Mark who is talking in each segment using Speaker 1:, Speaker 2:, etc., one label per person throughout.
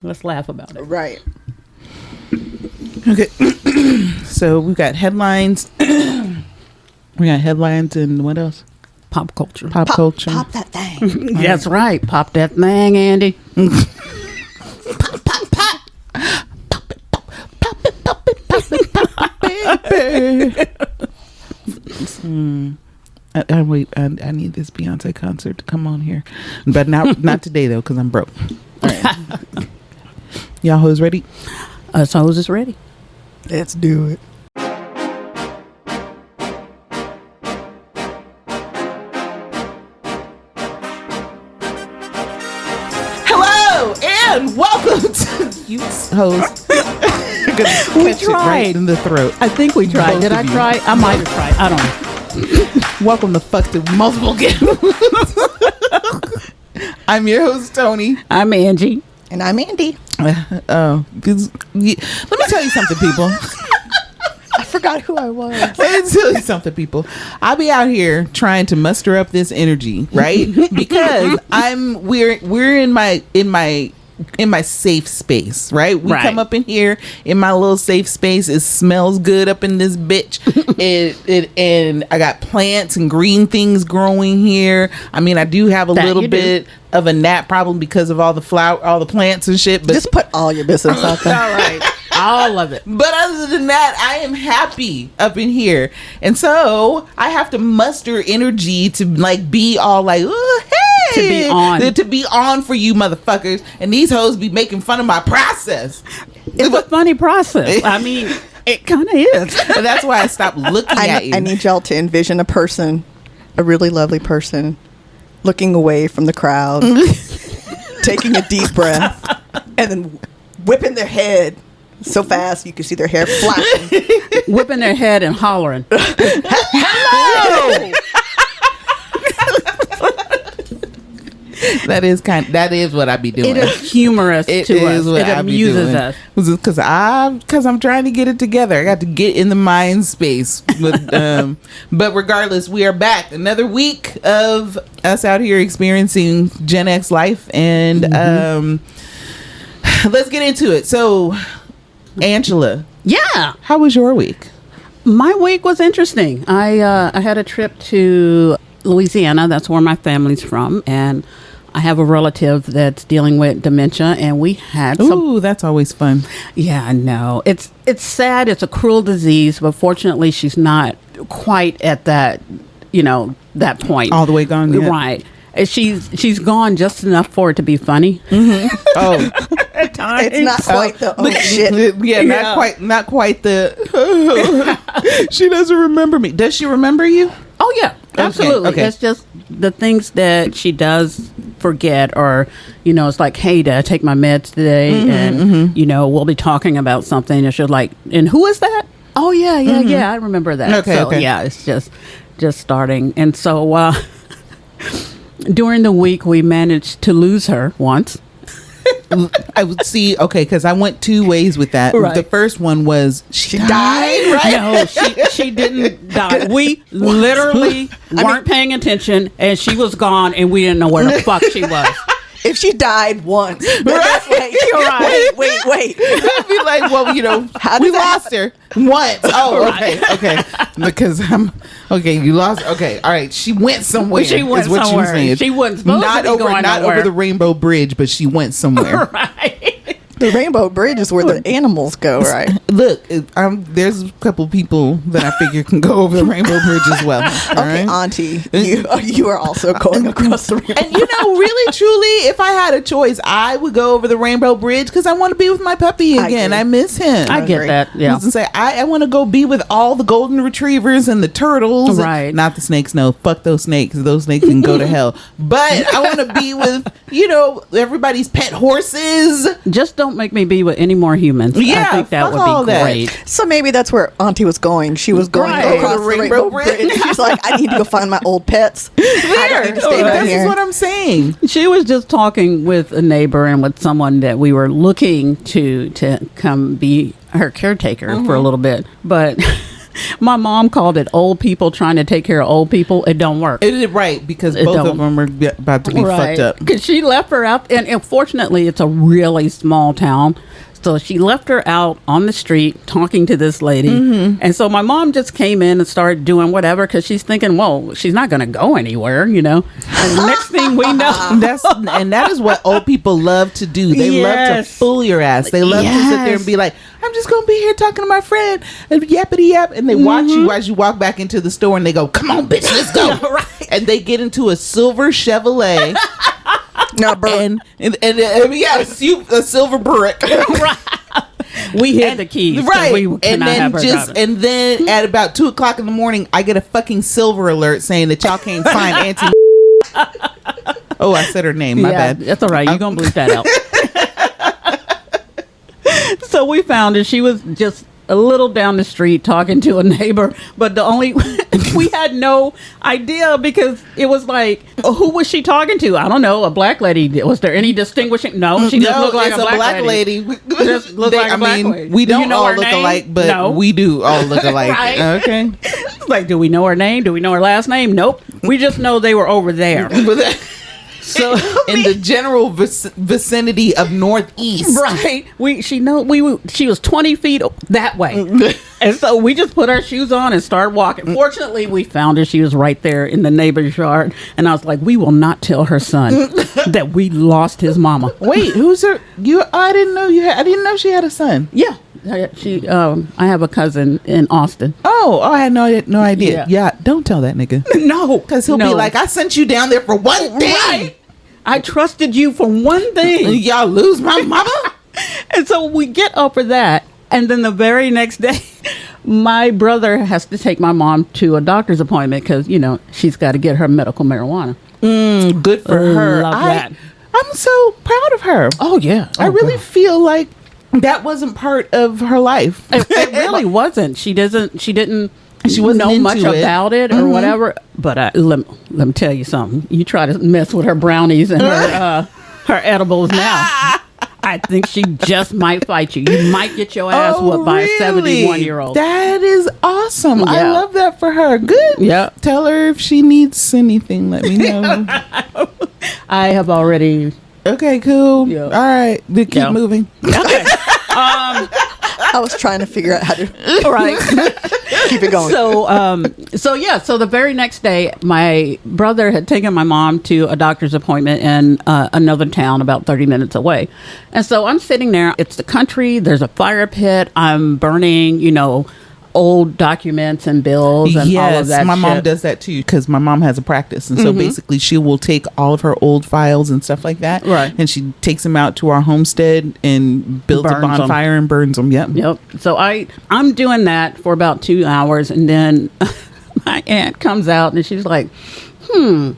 Speaker 1: Let's laugh about it.
Speaker 2: Right.
Speaker 3: Okay. So we've got headlines. We got headlines and what else?
Speaker 1: Pop culture.
Speaker 3: Pop culture.
Speaker 2: Pop that thing.
Speaker 1: That's right. Pop that thing, Andy.
Speaker 3: Pop, pop, pop. Pop it, pop, pop it, pop it, pop it, pop it, baby. I need this Beyonce concert to come on here, but not today though, because I'm broke. All right. Y'all hoes ready?
Speaker 1: Us hoes is ready.
Speaker 2: Let's do it.
Speaker 3: Hello and welcome to you hoes.
Speaker 1: We tried.
Speaker 3: Right in the throat.
Speaker 1: I think we tried.
Speaker 3: Both
Speaker 1: Did I
Speaker 3: of you.
Speaker 1: try? I might have tried. I don't know.
Speaker 3: Welcome to Fuck to Multiple Games. I'm your host, Toni.
Speaker 1: I'm Angie.
Speaker 2: And I'm Andy.
Speaker 3: Let me tell you something, people.
Speaker 2: I forgot who I was.
Speaker 3: Let me tell you something, people. I'll be out here trying to muster up this energy, right? Because we're in my safe space, right? We come up in here in my little safe space. It smells good up in this bitch. And I got plants and green things growing here. I mean, I do have a little bit of a gnat problem because of all the plants and shit. But
Speaker 2: just put all your business out there.
Speaker 1: All right. All of it.
Speaker 3: But other than that, I am happy up in here. And so I have to muster energy to like be all like, oh, hey. To be on for you motherfuckers. And these hoes be making fun of my process.
Speaker 1: It's a funny process. I mean, it kind of is.
Speaker 3: And that's why I stopped looking at you.
Speaker 2: I need y'all to envision a really lovely person, looking away from the crowd, taking a deep breath, and then whipping their head so fast you can see their hair flashing.
Speaker 1: Whipping their head and hollering.
Speaker 3: Hello! That is what I be doing.
Speaker 1: It is humorous to us. It amuses us.
Speaker 3: Because I'm trying to get it together. I got to get in the mind space. But regardless, we are back. Another week of us out here experiencing Gen X life. And let's get into it. So, Angela.
Speaker 1: Yeah.
Speaker 3: How was your week?
Speaker 1: My week was interesting. I had a trip to Louisiana. That's where my family's from. And I have a relative that's dealing with dementia, and we had
Speaker 3: Ooh, that's always fun.
Speaker 1: Yeah, I know. It's sad. It's a cruel disease, but fortunately she's not quite at that, that point.
Speaker 3: All the way gone yet.
Speaker 1: Right. She's gone just enough for it to be funny.
Speaker 3: Mm-hmm. Oh,
Speaker 2: at times. It's not quite the shit.
Speaker 3: Yeah, not quite the. She doesn't remember me. Does she remember you?
Speaker 1: Oh yeah, absolutely.
Speaker 3: Okay.
Speaker 1: It's just the things that she does forget, or it's like, hey, did I take my meds today? And we'll be talking about something, and she'll like, and who is that? Oh yeah, I remember that. Okay. Yeah, it's just starting, and so during the week we managed to lose her once.
Speaker 3: I would see. Okay, because I went two ways with that.
Speaker 1: Right.
Speaker 3: The first one was she died, right?
Speaker 1: No, she didn't die. We literally weren't paying attention, and she was gone, and we didn't know where the fuck she was.
Speaker 2: If she died once, that's like,
Speaker 1: you're right.
Speaker 2: Wait.
Speaker 3: I'd be like, well, we lost her once. Oh, okay. Because you lost her. Okay, all right. She went somewhere.
Speaker 1: She went somewhere. She wasn't supposed to be going
Speaker 3: not
Speaker 1: nowhere.
Speaker 3: over the Rainbow Bridge, but she went somewhere.
Speaker 1: Right.
Speaker 2: The Rainbow Bridge is where the animals go, right?
Speaker 3: Look, there's a couple people that I figure can go over the Rainbow Bridge as well.
Speaker 2: Okay, right? Auntie, you are also going across the rainbow.
Speaker 3: And really, truly, if I had a choice, I would go over the Rainbow Bridge because I want to be with my puppy again. I miss him.
Speaker 1: I get that. Yeah.
Speaker 3: I want to go be with all the golden retrievers and the turtles.
Speaker 1: Right.
Speaker 3: Not the snakes. No, fuck those snakes. Those snakes can go to hell. But I want to be with, everybody's pet horses.
Speaker 1: Just don't make me be with any more humans.
Speaker 3: Yeah,
Speaker 1: I think that would be great.
Speaker 2: So maybe that's where Auntie was going. She was going across the Rainbow Bridge. She's like, I need to go find my old pets.
Speaker 3: This is what I'm saying.
Speaker 1: She was just talking with a neighbor and with someone that we were looking to come be her caretaker for a little bit. But My mom called it old people trying to take care of old people. It don't work.
Speaker 3: Right, because both of them are about to be fucked up.
Speaker 1: Because she left her out, and unfortunately, it's a really small town. So she left her out on the street talking to this lady. And so my mom just came in and started doing whatever because she's thinking, well, she's not going to go anywhere, And the next thing we know.
Speaker 3: That is what old people love to do. They love to fool your ass. They love to sit there and be like, I'm just going to be here talking to my friend. And yappity yap. And they watch you as you walk back into the store and they go, come on, bitch, let's go. Right. And they get into a silver Chevrolet.
Speaker 2: No,
Speaker 3: a silver brick.
Speaker 1: Right. We hid the keys.
Speaker 3: Right.
Speaker 1: We
Speaker 3: and then at about 2:00 in the morning, I get a fucking silver alert saying that y'all can't find Auntie. Oh, I said her name. My bad.
Speaker 1: That's all right. You're going to bleep that out. So we found her. She was just a little down the street talking to a neighbor, but we had no idea because it was like, who was she talking to? I don't know. A black lady. Was there any distinguishing? No, she just looked like a black lady. Just looked like a black lady.
Speaker 3: We don't all look alike, but we do all look alike.
Speaker 1: Right?
Speaker 3: Okay.
Speaker 1: It's like, do we know her name? Do we know her last name? Nope. We just know they were over there.
Speaker 3: So in the general vicinity of Northeast,
Speaker 1: right? She was 20 feet that way, and so we just put our shoes on and started walking. Fortunately, we found her. She was right there in the neighbor's yard, and I was like, "We will not tell her son that we lost his mama."
Speaker 3: Wait, who's her? I didn't know you. I didn't know she had a son.
Speaker 1: Yeah. She I have a cousin in Austin.
Speaker 3: I had no idea. Yeah, don't tell that nigga.
Speaker 1: No,
Speaker 3: because he'll be like, I sent you down there for one thing. Right.
Speaker 1: I trusted you for one thing.
Speaker 3: Y'all lose my mama.
Speaker 1: And so we get over that, and then the very next day my brother has to take my mom to a doctor's appointment because she's got to get her medical marijuana.
Speaker 3: Good for her.
Speaker 1: Love that.
Speaker 3: I'm so proud of her.
Speaker 1: Oh yeah.
Speaker 3: I really feel like that wasn't part of her life.
Speaker 1: It really wasn't. She didn't know much about it or whatever. But let me tell you something. You try to mess with her brownies and her edibles now. I think she just might fight you. You might get your ass whooped by a 71-year-old.
Speaker 3: That is awesome. Yeah. I love that for her. Good.
Speaker 1: Yeah.
Speaker 3: Tell her if she needs anything, let me know.
Speaker 1: I have already.
Speaker 3: Okay, cool. Yeah. All right. Keep moving.
Speaker 1: Okay.
Speaker 2: I was trying to figure out how to keep it going.
Speaker 1: So the very next day, my brother had taken my mom to a doctor's appointment in another town about 30 minutes away. And so I'm sitting there. It's the country. There's a fire pit. I'm burning, old documents and bills and all of that.
Speaker 3: My mom does that too because my mom has a practice, and so basically she will take all of her old files and stuff like that,
Speaker 1: right? And
Speaker 3: she takes them out to our homestead and builds a bonfire and burns them. Yep.
Speaker 1: So I'm doing that for about 2 hours, and then my aunt comes out and she's like, I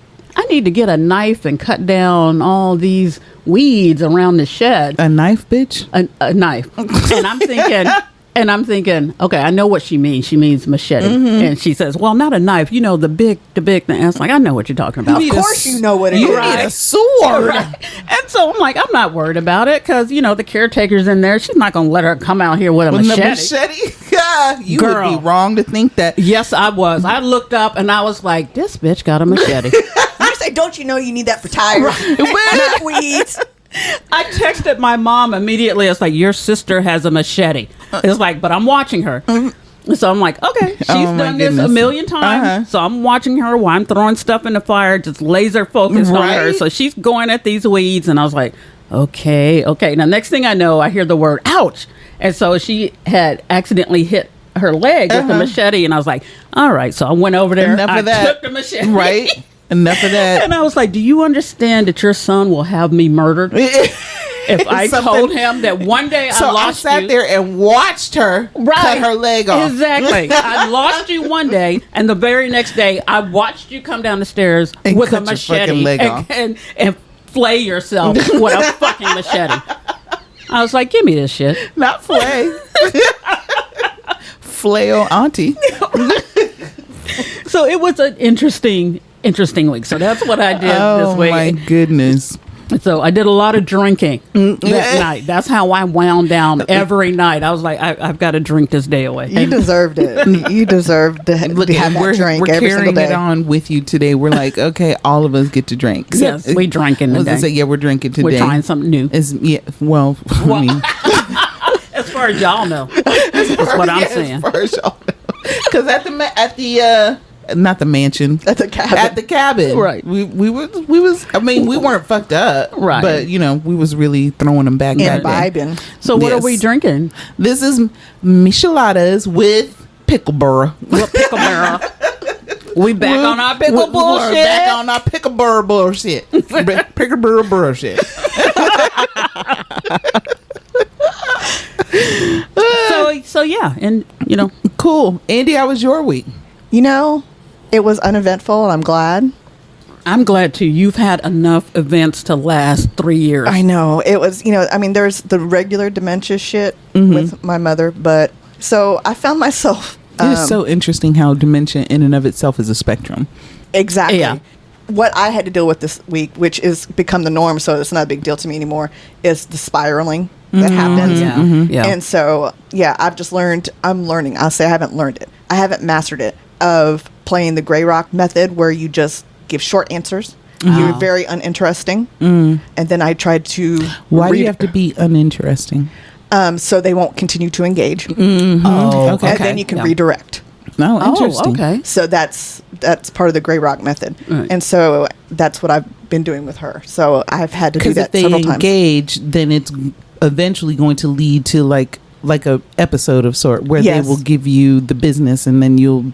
Speaker 1: need to get a knife and cut down all these weeds around the shed.
Speaker 3: A knife, bitch?
Speaker 1: A knife. And I'm thinking, okay, I know what she means. She means machete. And she says, well, not a knife. The big thing. And it's like, I know what you're talking about.
Speaker 2: Of course you know what it is.
Speaker 3: You need a sword.
Speaker 1: Right. And so I'm like, I'm not worried about it because, the caretaker's in there. She's not going to let her come out here with a machete.
Speaker 3: Yeah, you would be wrong to think that.
Speaker 1: Yes, I was. I looked up and I was like, this bitch got a machete.
Speaker 2: You say, don't you know you need that for tires? Not weeds.
Speaker 1: I texted my mom immediately. It's like, your sister has a machete. It's like, but I'm watching her. So I'm like, okay, she's done this a million times. So I'm watching her while I'm throwing stuff in the fire, just laser focused on her. So she's going at these weeds. And I was like, okay. Now, next thing I know, I hear the word, ouch. And so she had accidentally hit her leg with the machete. And I was like, all right. So I went over there. I took the machete.
Speaker 3: Right. Enough of that.
Speaker 1: And I was like, do you understand that your son will have me murdered if I told him that one day I lost you?
Speaker 3: I sat there and watched her cut her leg off.
Speaker 1: Exactly. I lost you one day, and the very next day I watched you come down the stairs and with a machete and flay yourself with a fucking machete. I was like, give me this shit.
Speaker 3: Not flay. Flail auntie.
Speaker 1: So it was an interesting week. So that's what I did this week.
Speaker 3: Oh my goodness.
Speaker 1: So I did a lot of drinking that night. That's how I wound down every night. I was like, I've got to drink this day away.
Speaker 2: You deserved it. You deserved to have that drink
Speaker 3: we're
Speaker 2: every single
Speaker 3: carrying
Speaker 2: day.
Speaker 3: it on with you today. We're like, okay, all of us get to drink.
Speaker 1: Yes, we drinking
Speaker 3: I was gonna
Speaker 1: today.
Speaker 3: say, yeah, we're drinking today.
Speaker 1: We're trying something new.
Speaker 3: Well, I mean,
Speaker 1: As far as y'all know, that's what I'm saying.
Speaker 3: Because at the not the mansion,
Speaker 2: At the cabin.
Speaker 3: right? We was. I mean, we weren't fucked up,
Speaker 1: Right.
Speaker 3: But we was really throwing them back. that day.
Speaker 2: Imbibing.
Speaker 1: So what
Speaker 3: Yes.
Speaker 1: are we drinking?
Speaker 3: This is micheladas with picklebur.
Speaker 1: What pickle barrel? We back on our pickle bullshit.
Speaker 3: We're back on our picklebur bullshit. Picklebur bullshit.
Speaker 1: So yeah, and
Speaker 3: Cool, Andy. How was your week?
Speaker 2: It was uneventful, and I'm glad.
Speaker 1: I'm glad too. You've had enough events to last 3 years.
Speaker 2: I know. It was, there's the regular dementia shit with my mother, but so I found myself.
Speaker 3: It is so interesting how dementia in and of itself is a spectrum.
Speaker 2: Exactly.
Speaker 1: Yeah.
Speaker 2: What I had to deal with this week, which is become the norm, so it's not a big deal to me anymore, is the spiraling that happens.
Speaker 1: Yeah. Yeah.
Speaker 2: And so, I've just learned, I'm learning. I'll say I haven't learned it. I haven't mastered it, of playing the gray rock method where you just give short answers. You're very uninteresting. And then I tried to
Speaker 3: Why do you have to be uninteresting?
Speaker 2: so they won't continue to engage.
Speaker 1: Oh,
Speaker 3: Okay.
Speaker 2: And then you can
Speaker 1: Yeah.
Speaker 2: redirect.
Speaker 3: No,
Speaker 1: Oh,
Speaker 3: interesting.
Speaker 1: okay.
Speaker 2: So that's part of the gray rock method.
Speaker 1: Right.
Speaker 2: And so that's what I've been doing with her. So I've had to do
Speaker 3: Because
Speaker 2: that
Speaker 3: if they
Speaker 2: several times.
Speaker 3: engage, then it's eventually going to lead to like a episode of sort where
Speaker 2: Yes.
Speaker 3: they will give you the business, and then you'll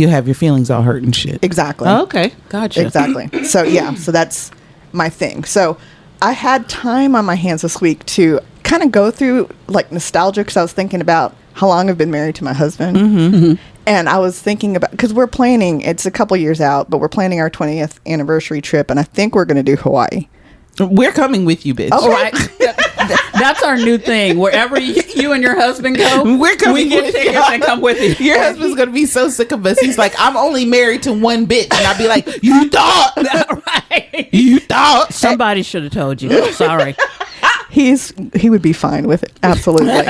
Speaker 3: have your feelings all hurt and shit.
Speaker 2: Exactly.
Speaker 1: Oh, okay. Gotcha.
Speaker 2: Exactly. So so that's my thing. So I had time on my hands this week to kind of go through like nostalgia, because I was thinking about how long I've been married to my husband. And I was thinking about, because we're planning, it's a couple years out, but we're planning our 20th anniversary trip, and I think we're going to do Hawaii.
Speaker 3: We're coming with you, bitch.
Speaker 2: Okay.
Speaker 1: Right. That's our new thing. Wherever you and your husband go,
Speaker 3: We're coming
Speaker 1: we get
Speaker 3: with
Speaker 1: tickets
Speaker 3: y'all.
Speaker 1: and come with you.
Speaker 3: Your husband's gonna be so sick of us. He's like, I'm only married to one bitch, and I'll be like, you thought,
Speaker 1: Right.
Speaker 3: you thought.
Speaker 1: Somebody should have told you. Sorry.
Speaker 2: He would be fine with it. Absolutely.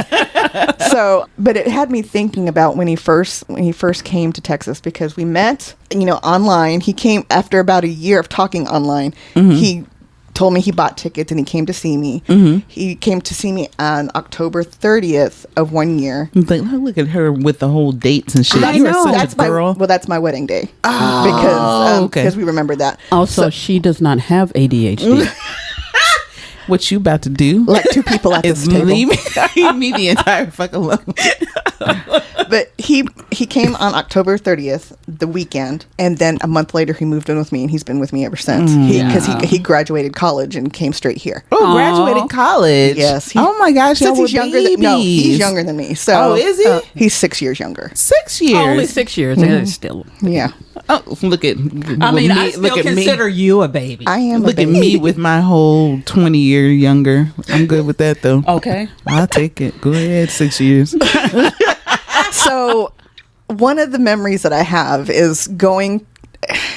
Speaker 2: So, but it had me thinking about when he first came to Texas, because we met, online. He came after about a year of talking online. He told me he bought tickets and he came to see me. He came to see me on October 30th of 1 year.
Speaker 3: He's like, look at her with the whole dates and shit.
Speaker 1: I
Speaker 3: You are
Speaker 1: know.
Speaker 3: such
Speaker 2: That's
Speaker 3: a girl.
Speaker 2: that's my wedding day.
Speaker 3: okay.
Speaker 2: Because we remember that.
Speaker 1: Also, she does not have ADHD.
Speaker 3: What you about to do
Speaker 2: Like two people at this
Speaker 3: is
Speaker 2: table.
Speaker 3: leave me the entire fuck alone.
Speaker 2: But he came on October 30th, the weekend, and then a month later he moved in with me, and he's been with me ever since. Because he graduated college and came straight here.
Speaker 3: Oh,
Speaker 1: Aw.
Speaker 3: graduated college.
Speaker 2: Yes.
Speaker 3: Oh my gosh.
Speaker 2: Since
Speaker 3: y'all
Speaker 2: he's
Speaker 3: were
Speaker 2: younger than he's
Speaker 3: babies.
Speaker 2: younger than me. So
Speaker 3: Oh, is he?
Speaker 2: He's 6 years younger.
Speaker 3: 6 years.
Speaker 1: Only 6 years. It's still.
Speaker 2: Yeah,
Speaker 3: Oh, look at.
Speaker 1: I mean, I
Speaker 3: look
Speaker 1: still
Speaker 3: at
Speaker 1: consider you a baby.
Speaker 2: I am.
Speaker 3: Look
Speaker 2: a
Speaker 3: at
Speaker 2: baby.
Speaker 3: me with my whole 20-year younger. I'm good with that though.
Speaker 1: Okay.
Speaker 3: I'll take it. Go ahead, 6 years.
Speaker 2: So one of the memories that I have is going,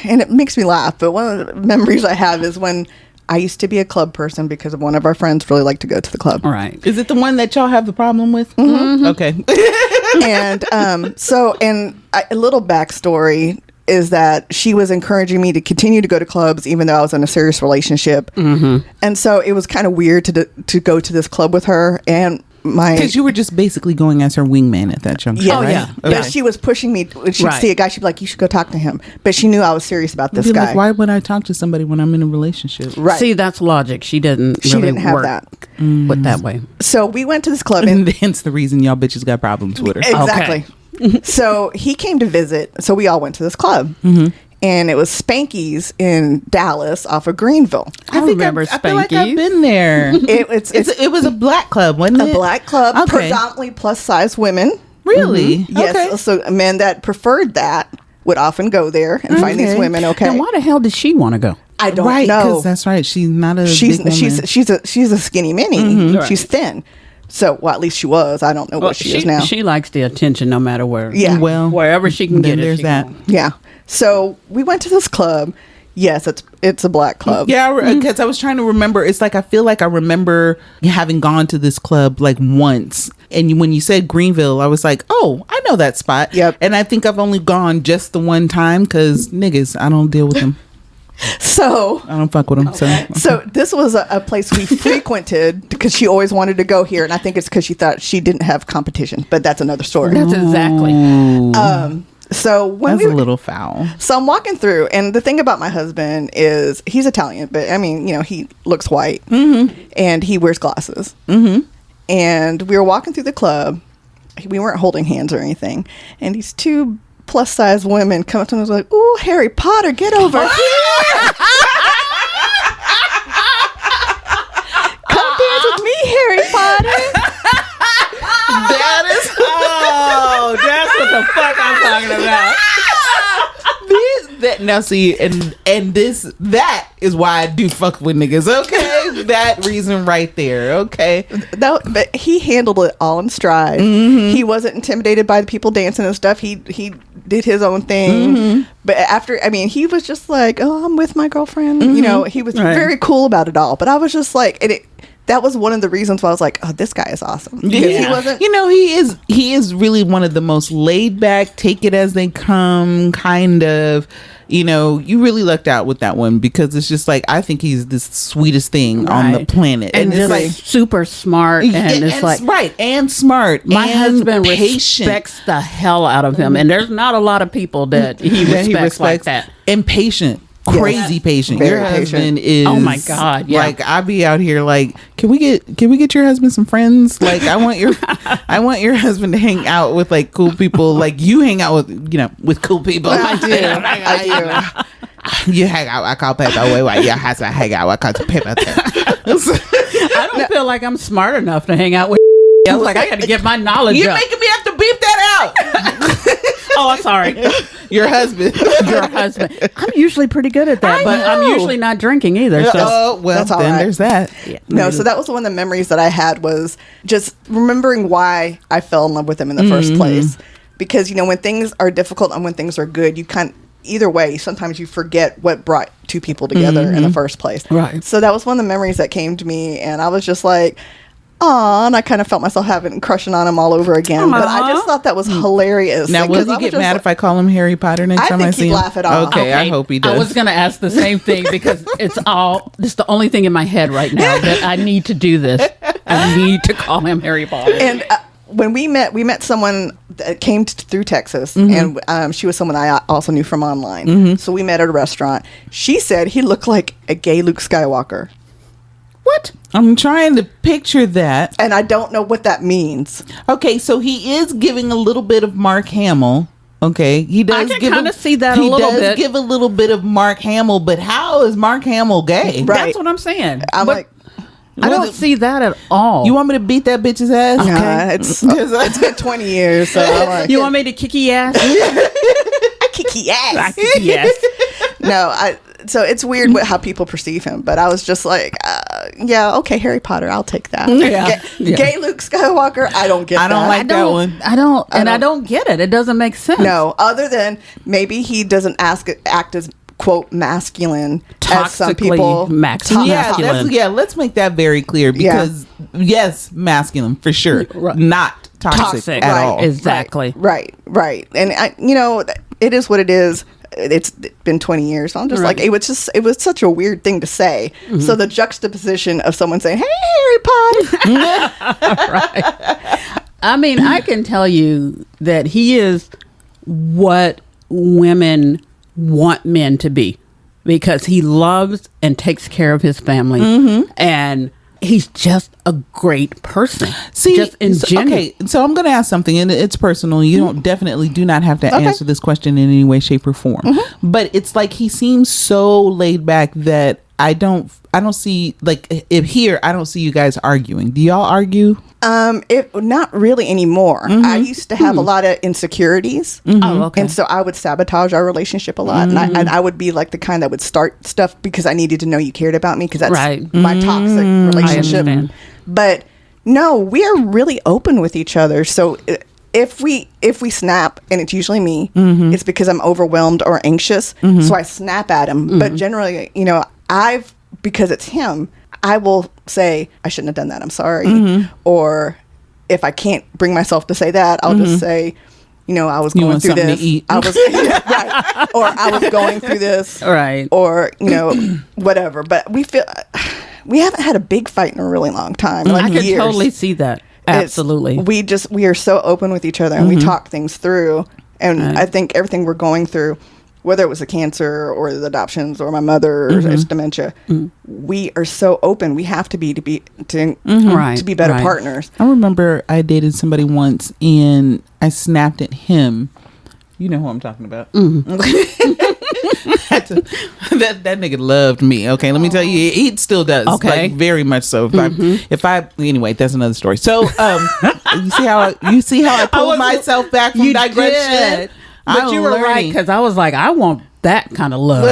Speaker 2: and it makes me laugh, but one of the memories I have is when I used to be a club person, because one of our friends really liked to go to the club.
Speaker 1: All right.
Speaker 3: Is it the one that y'all have the problem with? Okay.
Speaker 2: And a little backstory is that she was encouraging me to continue to go to clubs even though I was in a serious relationship. And so it was kind of weird to go to this club with her, and
Speaker 3: Because you were just basically going as her wingman at that juncture,
Speaker 2: yeah,
Speaker 3: right?
Speaker 1: yeah.
Speaker 2: But she was pushing me. When she'd
Speaker 1: Right.
Speaker 2: see a guy, she'd be like, "You should go talk to him." But she knew I was serious about this
Speaker 3: Be
Speaker 2: guy.
Speaker 3: like, why would I talk to somebody when I'm in a relationship?
Speaker 2: Right.
Speaker 1: See, that's logic. She didn't.
Speaker 2: She
Speaker 1: really
Speaker 2: didn't have
Speaker 1: work
Speaker 2: that.
Speaker 1: With that way.
Speaker 2: So we went to this club, and
Speaker 3: And hence the reason y'all bitches got problems with her.
Speaker 2: exactly. So he came to visit. So we all went to this club. And it was Spanky's in Dallas off of Greenville.
Speaker 1: I remember
Speaker 3: I feel like I've
Speaker 1: Spanky's.
Speaker 3: been there.
Speaker 2: It's
Speaker 3: It was a black club, wasn't
Speaker 2: a
Speaker 3: it?
Speaker 2: black club,
Speaker 3: Okay.
Speaker 2: predominantly plus size women.
Speaker 3: Really?
Speaker 2: Yes.
Speaker 3: Okay.
Speaker 2: So men that preferred that would often go there and find these
Speaker 3: Okay.
Speaker 2: women. Okay.
Speaker 1: And why the hell did she want to go?
Speaker 2: I don't
Speaker 3: Right,
Speaker 2: know.
Speaker 3: because that's right. She's not a
Speaker 2: She's
Speaker 3: big woman.
Speaker 2: she's a skinny mini.
Speaker 1: Right.
Speaker 2: She's thin. So, well, at least she was. I don't know what she is now.
Speaker 1: She likes the attention no matter where.
Speaker 2: Yeah.
Speaker 3: Well,
Speaker 1: Wherever she can
Speaker 3: then
Speaker 1: get it.
Speaker 3: there's
Speaker 1: she
Speaker 3: that.
Speaker 1: gonna-
Speaker 2: Yeah. So we went to this club, Yes, it's a black club.
Speaker 3: Yeah, because I was trying to remember. It's like I feel like I remember having gone to this club like once. And when you said Greenville, I was like, oh, I know that spot.
Speaker 2: Yep.
Speaker 3: And I think I've only gone just the one time because niggas, I don't deal with them.
Speaker 2: So
Speaker 3: I don't fuck with them.
Speaker 1: Okay.
Speaker 2: So this was a place we frequented because she always wanted to go here, and I think it's because she thought she didn't have competition. But that's another story.
Speaker 1: That's exactly.
Speaker 2: So when
Speaker 3: That's a little foul.
Speaker 2: So I'm walking through, and the thing about my husband is he's Italian, but I mean, he looks white, and he wears glasses. And we were walking through the club. We weren't holding hands or anything, and these two plus-size women come up to me and was like, "Ooh, Harry Potter, get over here! Come dance with me, Harry Potter."
Speaker 3: That is
Speaker 1: That's what the fuck I'm talking about.
Speaker 3: Now see, and that is why I do fuck with niggas. Okay, that reason right there. Okay,
Speaker 2: But he handled it all in stride. He wasn't intimidated by the people dancing and stuff. He did his own thing. But after, I mean, he was just like, "Oh, I'm with my girlfriend." He was very cool about it all. But I was just like, that was one of the reasons why I was like, "Oh, this guy is awesome." Because he wasn't.
Speaker 3: He is really one of the most laid back, take it as they come kind of. You really lucked out with that one because it's just like I think he's the sweetest thing on the planet,
Speaker 1: and it's like super smart, and it's like
Speaker 3: right and smart.
Speaker 1: My
Speaker 3: and
Speaker 1: husband
Speaker 3: patient.
Speaker 1: respects the hell out of him, and there's not a lot of people that he respects like that.
Speaker 3: And patient. Crazy patient.
Speaker 2: Very
Speaker 3: your husband
Speaker 2: patient.
Speaker 3: is.
Speaker 1: Oh my God! Yeah.
Speaker 3: Like I be out here like, can we get your husband some friends? Like I want your husband to hang out with like cool people. Like you hang out with cool people.
Speaker 2: I do. I do.
Speaker 3: You hang out. I call paper away while your husband hang out. I call paper.
Speaker 1: I don't feel like I'm smart enough to hang out with. I was like, I got to get my knowledge
Speaker 3: You're
Speaker 1: up.
Speaker 3: making me have to beep that out.
Speaker 1: Oh, I'm sorry.
Speaker 3: Your husband.
Speaker 1: Your husband. I'm usually pretty good at that, but I'm
Speaker 3: know.
Speaker 1: usually not drinking either. So
Speaker 3: Oh, well,
Speaker 2: That's all
Speaker 3: then
Speaker 2: right.
Speaker 3: there's that.
Speaker 1: yeah.
Speaker 2: No, so that was one of the memories that I had was just remembering why I fell in love with him in the first place. Because, when things are difficult and when things are good, you either way, sometimes you forget what brought two people together in the first place.
Speaker 1: Right.
Speaker 2: So that was one of the memories that came to me, and I was just like, "Aw," and I kind of felt myself crushing on him all over again. But I just thought that was hilarious.
Speaker 3: Now, will he get mad if I call him Harry Potter next time I
Speaker 2: think
Speaker 3: see
Speaker 2: he'd
Speaker 3: him?
Speaker 2: laugh it off.
Speaker 3: Okay, I hope he does.
Speaker 1: I was going to ask the same thing because it's the only thing in my head right now that I need to do this. I need to call him Harry Potter.
Speaker 2: And when we met someone that came through Texas, and she was someone I also knew from online. So we met at a restaurant. She said he looked like a gay Luke Skywalker.
Speaker 1: What?
Speaker 3: I'm trying to picture that.
Speaker 2: And I don't know what that means.
Speaker 3: Okay, so he is giving a little bit of Mark Hamill. Okay, he does.
Speaker 1: I can kind of see that a little bit.
Speaker 3: He does give a little bit of Mark Hamill, but how is Mark Hamill gay?
Speaker 2: Right.
Speaker 1: That's what I'm saying.
Speaker 2: I'm
Speaker 1: But
Speaker 2: like,
Speaker 1: I don't see that at all.
Speaker 3: You want me to beat that bitch's ass?
Speaker 2: nah, it's been 20 years. So I'm like,
Speaker 1: You want me to kick your ass?
Speaker 2: I kick your ass.
Speaker 1: Yes.
Speaker 2: No, so it's weird how people perceive him, but I was just like, yeah, okay, Harry Potter, I'll take that.
Speaker 1: Yeah.
Speaker 2: Gay Luke Skywalker, I don't get
Speaker 3: I don't
Speaker 2: that.
Speaker 3: like that one.
Speaker 1: I don't get it. It doesn't make sense.
Speaker 2: No, other than maybe he doesn't act as quote masculine as some
Speaker 1: Toxically
Speaker 2: people.
Speaker 1: masculine.
Speaker 3: Let's make that very clear because yes, masculine for sure,
Speaker 1: Right.
Speaker 3: not toxic at all.
Speaker 1: Exactly.
Speaker 2: Right. And it is what it is. It's been 20 years. So I'm just like, it was such a weird thing to say. So the juxtaposition of someone saying, "Hey, Harry Potter."
Speaker 1: Right. I mean, I can tell you that he is what women want men to be because he loves and takes care of his family. And he's just a great person.
Speaker 3: See,
Speaker 1: just in general.
Speaker 3: Okay, so I'm going to ask something, and it's personal. You do not have to answer this question in any way, shape, or form. But it's like he seems so laid back that I don't see, like, I don't see you guys arguing. Do y'all argue?
Speaker 2: Not really anymore. I used to have a lot of insecurities.
Speaker 1: Oh, okay.
Speaker 2: And so I would sabotage our relationship a lot. And I would be like the kind that would start stuff because I needed to know you cared about me because that's my toxic relationship.
Speaker 1: understand.
Speaker 2: But no, we are really open with each other. So if we snap, and it's usually me, it's because I'm overwhelmed or anxious, so I snap at him. But generally, because it's him, I will say, I shouldn't have done that, I'm sorry. Or if I can't bring myself to say that, I'll just say, I was going through this.
Speaker 3: To eat.
Speaker 2: I was right, or I was going through this,
Speaker 1: right,
Speaker 2: or whatever. But we haven't had a big fight in a really long time. Like
Speaker 1: I could
Speaker 2: years.
Speaker 1: totally see that. Absolutely.
Speaker 2: We are so open with each other, and we talk things through. And I think everything we're going through, whether it was the cancer or the adoptions or my mother's dementia, we are so open. We have to be to be better partners.
Speaker 3: I remember I dated somebody once, and I snapped at him. You know who I'm talking about. That nigga loved me. Okay, let me tell you, he still does.
Speaker 2: Okay,
Speaker 3: like, very much so. Anyway, that's another story. So, you see how I pulled myself back from digression.
Speaker 1: Did. But you were right, because I was like, I want that kind of love.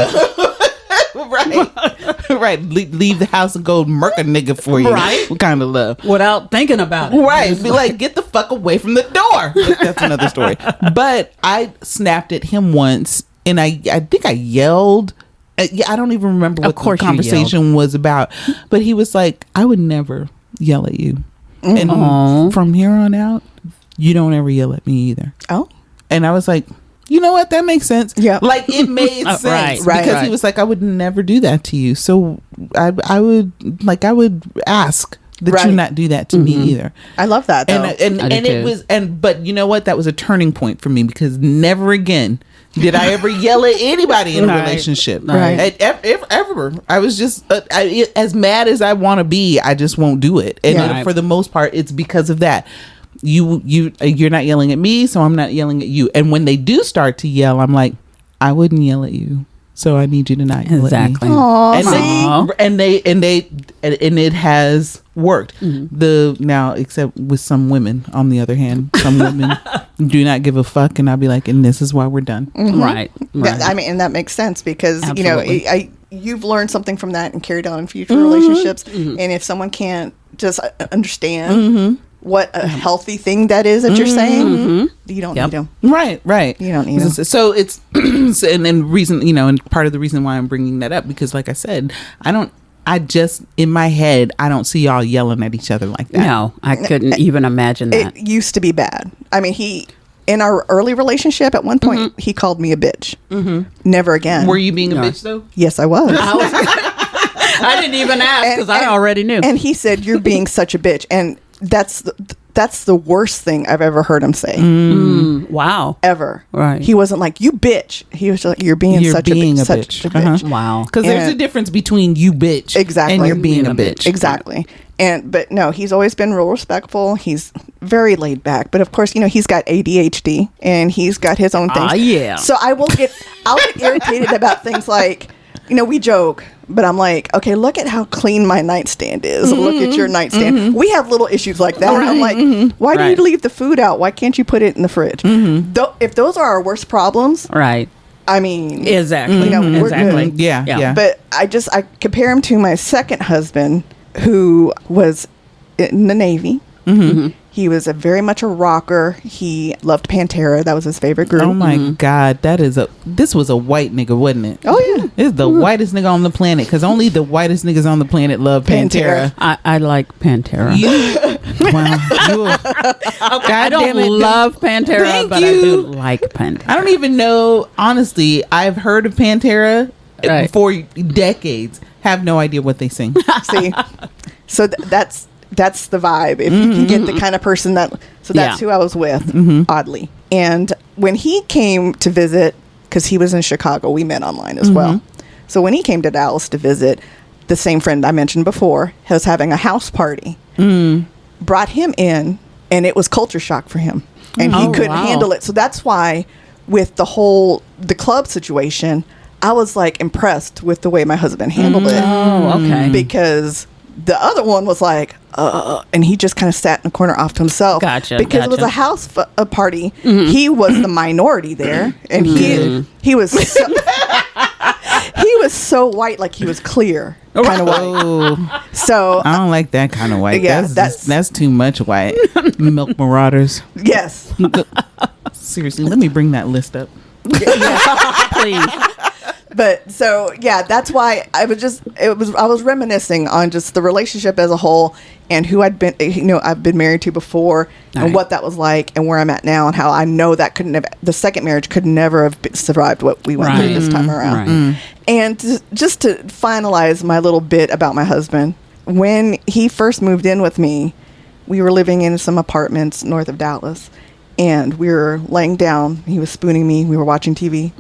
Speaker 3: right. Leave the house and go murk a nigga for you. Right. What kind of love?
Speaker 1: Without thinking about it.
Speaker 3: Right. Be like, get the fuck away from the door. That's another story. But I snapped at him once, and I think I yelled. I don't even remember what the conversation was about. But he was like, I would never yell at you. And from here on out, you don't ever yell at me either.
Speaker 2: Oh.
Speaker 3: And I was like, you know what? That makes sense.
Speaker 2: Yeah.
Speaker 3: Like, it made sense. Because he was like, I would never do that to you. So I would ask that you not do that to me either.
Speaker 2: I love that, though.
Speaker 3: And it was, but you know what? That was a turning point for me, because never again did I ever yell at anybody in a relationship.
Speaker 2: Right.
Speaker 3: Ever. I was just, as mad as I want to be, I just won't do it. And for the most part, it's because of that. You're not yelling at me, so I'm not yelling at you. And when they do start to yell, I'm like, I wouldn't yell at you, so I need you to not yell at me. And it has worked. Now, except with some women, on the other hand, some women do not give a fuck, and I'll be like, and this is why we're done.
Speaker 1: Right.
Speaker 2: I mean, and that makes sense, because
Speaker 1: Absolutely.
Speaker 2: you've learned something from that and carried on in future relationships. And if someone can't just understand what a healthy thing that is that you're saying, you don't need them.
Speaker 3: Right.
Speaker 2: You don't need them.
Speaker 3: So it's, and then reason, and part of the reason why I'm bringing that up, because like I said, in my head, I don't see y'all yelling at each other like that.
Speaker 1: No, I couldn't even imagine that.
Speaker 2: It used to be bad. I mean, in our early relationship, at one point, he called me a bitch. Never again.
Speaker 3: Were you being a bitch, though?
Speaker 2: Yes, I was.
Speaker 1: I didn't even ask, because I already knew.
Speaker 2: And he said, "You're being such a bitch." And that's the worst thing I've ever heard him say.
Speaker 1: Wow.
Speaker 2: Ever.
Speaker 1: Right.
Speaker 2: He wasn't like, "You bitch." He was like, "You're being such a bitch."
Speaker 1: Wow.
Speaker 3: Because there's a difference between you bitch and you're being a bitch.
Speaker 2: Exactly. But no, he's always been real respectful. He's very laid back. But of course, he's got ADHD, and he's got his own things.
Speaker 1: Yeah.
Speaker 2: So I'll get irritated about things like, we joke, but I'm like, okay, look at how clean my nightstand is. Look at your nightstand. We have little issues like that. I'm like, why do you leave the food out? Why can't you put it in the fridge? If those are our worst problems,
Speaker 1: right.
Speaker 2: I mean,
Speaker 1: exactly.
Speaker 2: We're good.
Speaker 3: Yeah.
Speaker 2: But I compare him to my second husband, who was in the Navy. He was very much a rocker. He loved Pantera. That was his favorite group.
Speaker 3: Oh my God, this was a white nigga, wasn't it?
Speaker 2: Oh yeah,
Speaker 3: it's the whitest nigga on the planet, because only the whitest niggas on the planet love Pantera.
Speaker 1: I like Pantera. I don't love Pantera, but I do like Pantera.
Speaker 3: I don't even know, honestly. I've heard of Pantera for decades. Have no idea what they sing.
Speaker 2: See, so that's the vibe. If you can get the kind of person that's who I was with, oddly. And when he came to visit, because he was in Chicago, we met online as well. So when he came to Dallas to visit, the same friend I mentioned before was having a house party. Brought him in, and it was culture shock for him. And he couldn't handle it. So that's why with the club situation, I was like impressed with the way my husband handled it.
Speaker 1: Oh, okay.
Speaker 2: Because the other one was like, and he just kind of sat in the corner off to himself.
Speaker 1: Gotcha.
Speaker 2: Because it was a house party. He was the minority there, and he was. He was so white, like he was clear, kind of white.
Speaker 3: Oh,
Speaker 2: So
Speaker 3: I don't like that kind of white.
Speaker 2: Yeah,
Speaker 3: That's too much white. Milk marauders.
Speaker 2: yes,
Speaker 3: Seriously, let me bring that list up.
Speaker 1: Please.
Speaker 2: but so yeah, that's why I was reminiscing on just the relationship as a whole and who I've been married to before and
Speaker 1: Right.
Speaker 2: what that was like and where I'm at now and how I know that the second marriage could never have survived what we went through
Speaker 1: Right.
Speaker 2: this time around.
Speaker 1: Right.
Speaker 2: And just to finalize my little bit about my husband, when he first moved in with me, we were living in some apartments north of Dallas, and we were laying down. He was spooning me. We were watching TV,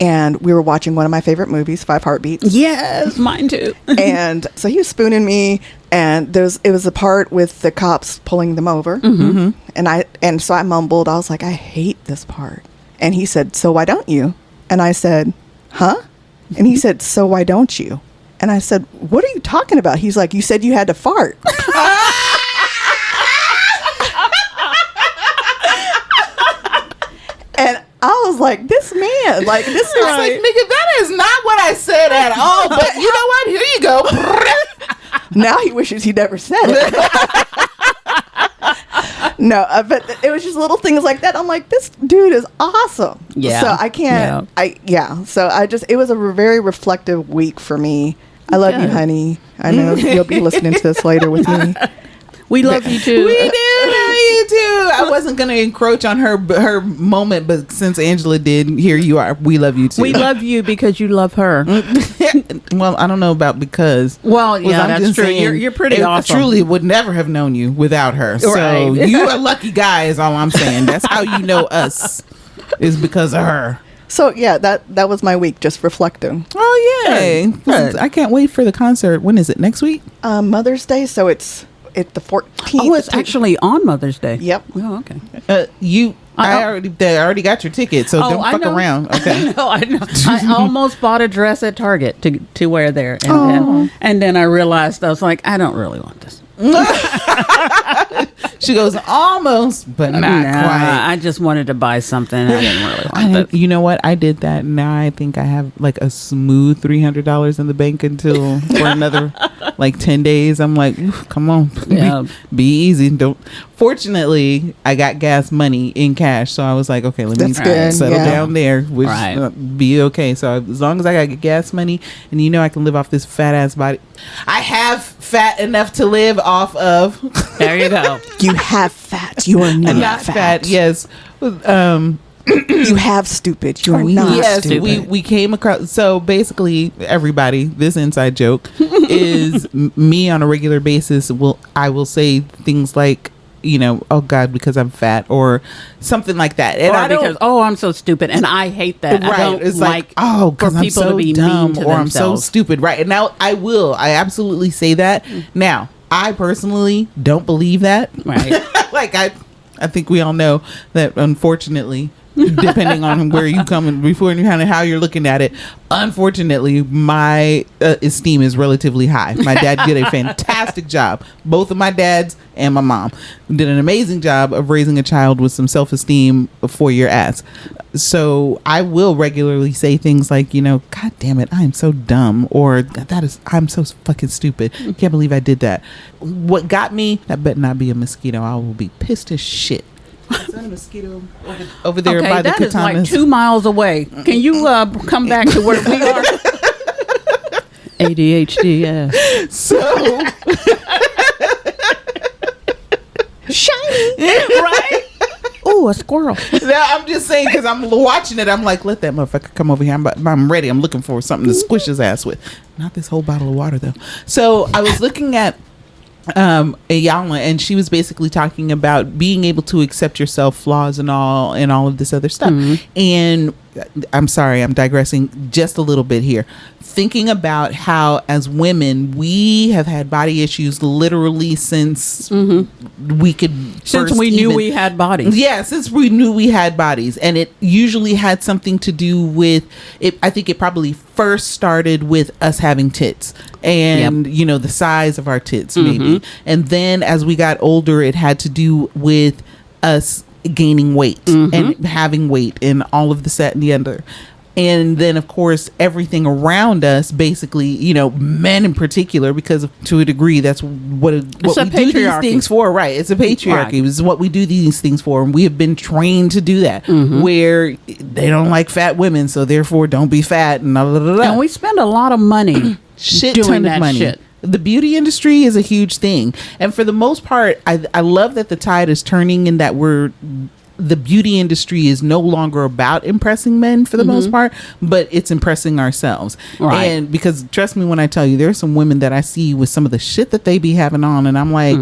Speaker 2: and we were watching one of my favorite movies, Five Heartbeats.
Speaker 1: Yes, mine too.
Speaker 2: And so he was spooning me, and it was a part with the cops pulling them over, and so I mumbled. I was like, I hate this part. And he said, so why don't you? And I said, huh? And he said, so why don't you? And I said, what are you talking about? He's like, you said you had to fart. And I was like, this man, like this
Speaker 3: It's like, nigga, that is not what I said at all. But you know what? Here you go.
Speaker 2: now he wishes he never said it. No, but it was just little things like that. I'm like, this dude is awesome.
Speaker 1: Yeah.
Speaker 2: So I can't. So it was a very reflective week for me. I love you,
Speaker 1: Good.
Speaker 2: honey. I know you'll be listening to this later with me.
Speaker 1: We love you too.
Speaker 3: We do love you too. I wasn't gonna encroach on her moment, but since Angela did, here you are. We love you too.
Speaker 1: We love you because you love her.
Speaker 3: Well, I don't know about because.
Speaker 1: Well, yeah,
Speaker 3: I'm
Speaker 1: that's
Speaker 3: just
Speaker 1: true.
Speaker 3: saying,
Speaker 1: You're pretty
Speaker 3: I
Speaker 1: awesome.
Speaker 3: truly would never have known you without her. So
Speaker 1: Right.
Speaker 3: you a lucky guy is all I'm saying. That's how you know us is because of her.
Speaker 2: So yeah, that was my week, just reflecting.
Speaker 3: Oh yay!
Speaker 1: Good.
Speaker 3: I can't wait for the concert. When is it? Next week?
Speaker 2: Mother's Day, so it's the 14th.
Speaker 1: Oh, it's actually on Mother's Day.
Speaker 2: Yep.
Speaker 1: Oh, okay.
Speaker 3: I already got your ticket, so don't
Speaker 1: I
Speaker 3: fuck
Speaker 1: know.
Speaker 3: around. Okay.
Speaker 1: I know. I almost bought a dress at Target to wear there, and then I realized I was like, I don't really want this.
Speaker 3: She goes almost, but not quite.
Speaker 1: I just wanted to buy something. I didn't really want it.
Speaker 3: You know what? I did that. Now I think I have like a smooth $300 in the bank until for another like 10 days. I'm like, come on,
Speaker 1: Yeah.
Speaker 3: be easy. Don't. Fortunately, I got gas money in cash, so I was like, okay, let me
Speaker 2: That's good,
Speaker 3: settle
Speaker 2: yeah.
Speaker 3: down there, which
Speaker 1: Right.
Speaker 3: be okay. So as long as I got gas money, and I can live off this fat ass body. I have fat enough to live off of.
Speaker 1: There you go.
Speaker 2: You have fat. You are not,
Speaker 3: Not
Speaker 2: fat.
Speaker 3: fat. Yes.
Speaker 2: You have stupid. You are not
Speaker 3: Yes,
Speaker 2: stupid.
Speaker 3: we came across. So basically, everybody, this inside joke is me on a regular basis. I will say things like, oh God, because I'm fat, or something like that. And
Speaker 1: Or because I'm so stupid, and I hate that. I don't
Speaker 3: it's
Speaker 1: like
Speaker 3: oh,
Speaker 1: for
Speaker 3: because I'm
Speaker 1: people
Speaker 3: so
Speaker 1: to be
Speaker 3: dumb,
Speaker 1: mean to
Speaker 3: or I'm so
Speaker 1: themselves.
Speaker 3: stupid, right? And now I absolutely say that. Now, I personally don't believe that.
Speaker 1: Right.
Speaker 3: Like I think we all know that, unfortunately, depending on where you come and before and kind of how you're looking at it, unfortunately, my esteem is relatively high. My dad did a fantastic job. Both of my dads and my mom did an amazing job of raising a child with some self-esteem for your ass. So I will regularly say things like, God damn it, I am so dumb, or I'm so fucking stupid. Can't believe I did that. What got me, that better not be a mosquito. I will be pissed as shit. Is that a mosquito over there
Speaker 1: Okay,
Speaker 3: by the
Speaker 1: that is like
Speaker 3: katanas?
Speaker 1: 2 miles away. Can you come back to where we are? ADHD, yeah.
Speaker 3: So
Speaker 2: Shiny.
Speaker 1: Right? Oh, a squirrel.
Speaker 3: I'm just saying, because I'm watching it, I'm like, let that motherfucker come over here. I'm ready. I'm looking for something to squish his ass with. Not this whole bottle of water though. So I was looking at Ayala, and she was basically talking about being able to accept yourself, flaws and all of this other stuff. And I'm sorry, I'm digressing just a little bit here. Thinking about how, as women, we have had body issues literally since we could
Speaker 1: Since
Speaker 3: first
Speaker 1: we knew
Speaker 3: even-
Speaker 1: we had bodies.
Speaker 3: Yeah, since we knew we had bodies. And it usually had something to do with it. I think it probably first started with us having tits and, the size of our tits, maybe. And then as we got older, it had to do with us gaining weight and having weight and all of the set and the other. And then, of course, everything around us, basically, you know, men in particular, because to a degree, that's what we do these things for, right? It's a patriarchy. Right. It's what we do these things for. And we have been trained to do that, where they don't like fat women, so therefore don't be fat. And, blah, blah, blah, blah.
Speaker 1: And we spend a lot of money doing that money. Shit.
Speaker 3: The beauty industry is a huge thing. And for the most part, I love that the tide is turning and that the beauty industry is no longer about impressing men for the most part, but it's impressing ourselves. Right. And because trust me when I tell you, there's some women that I see with some of the shit that they be having on, and I'm like,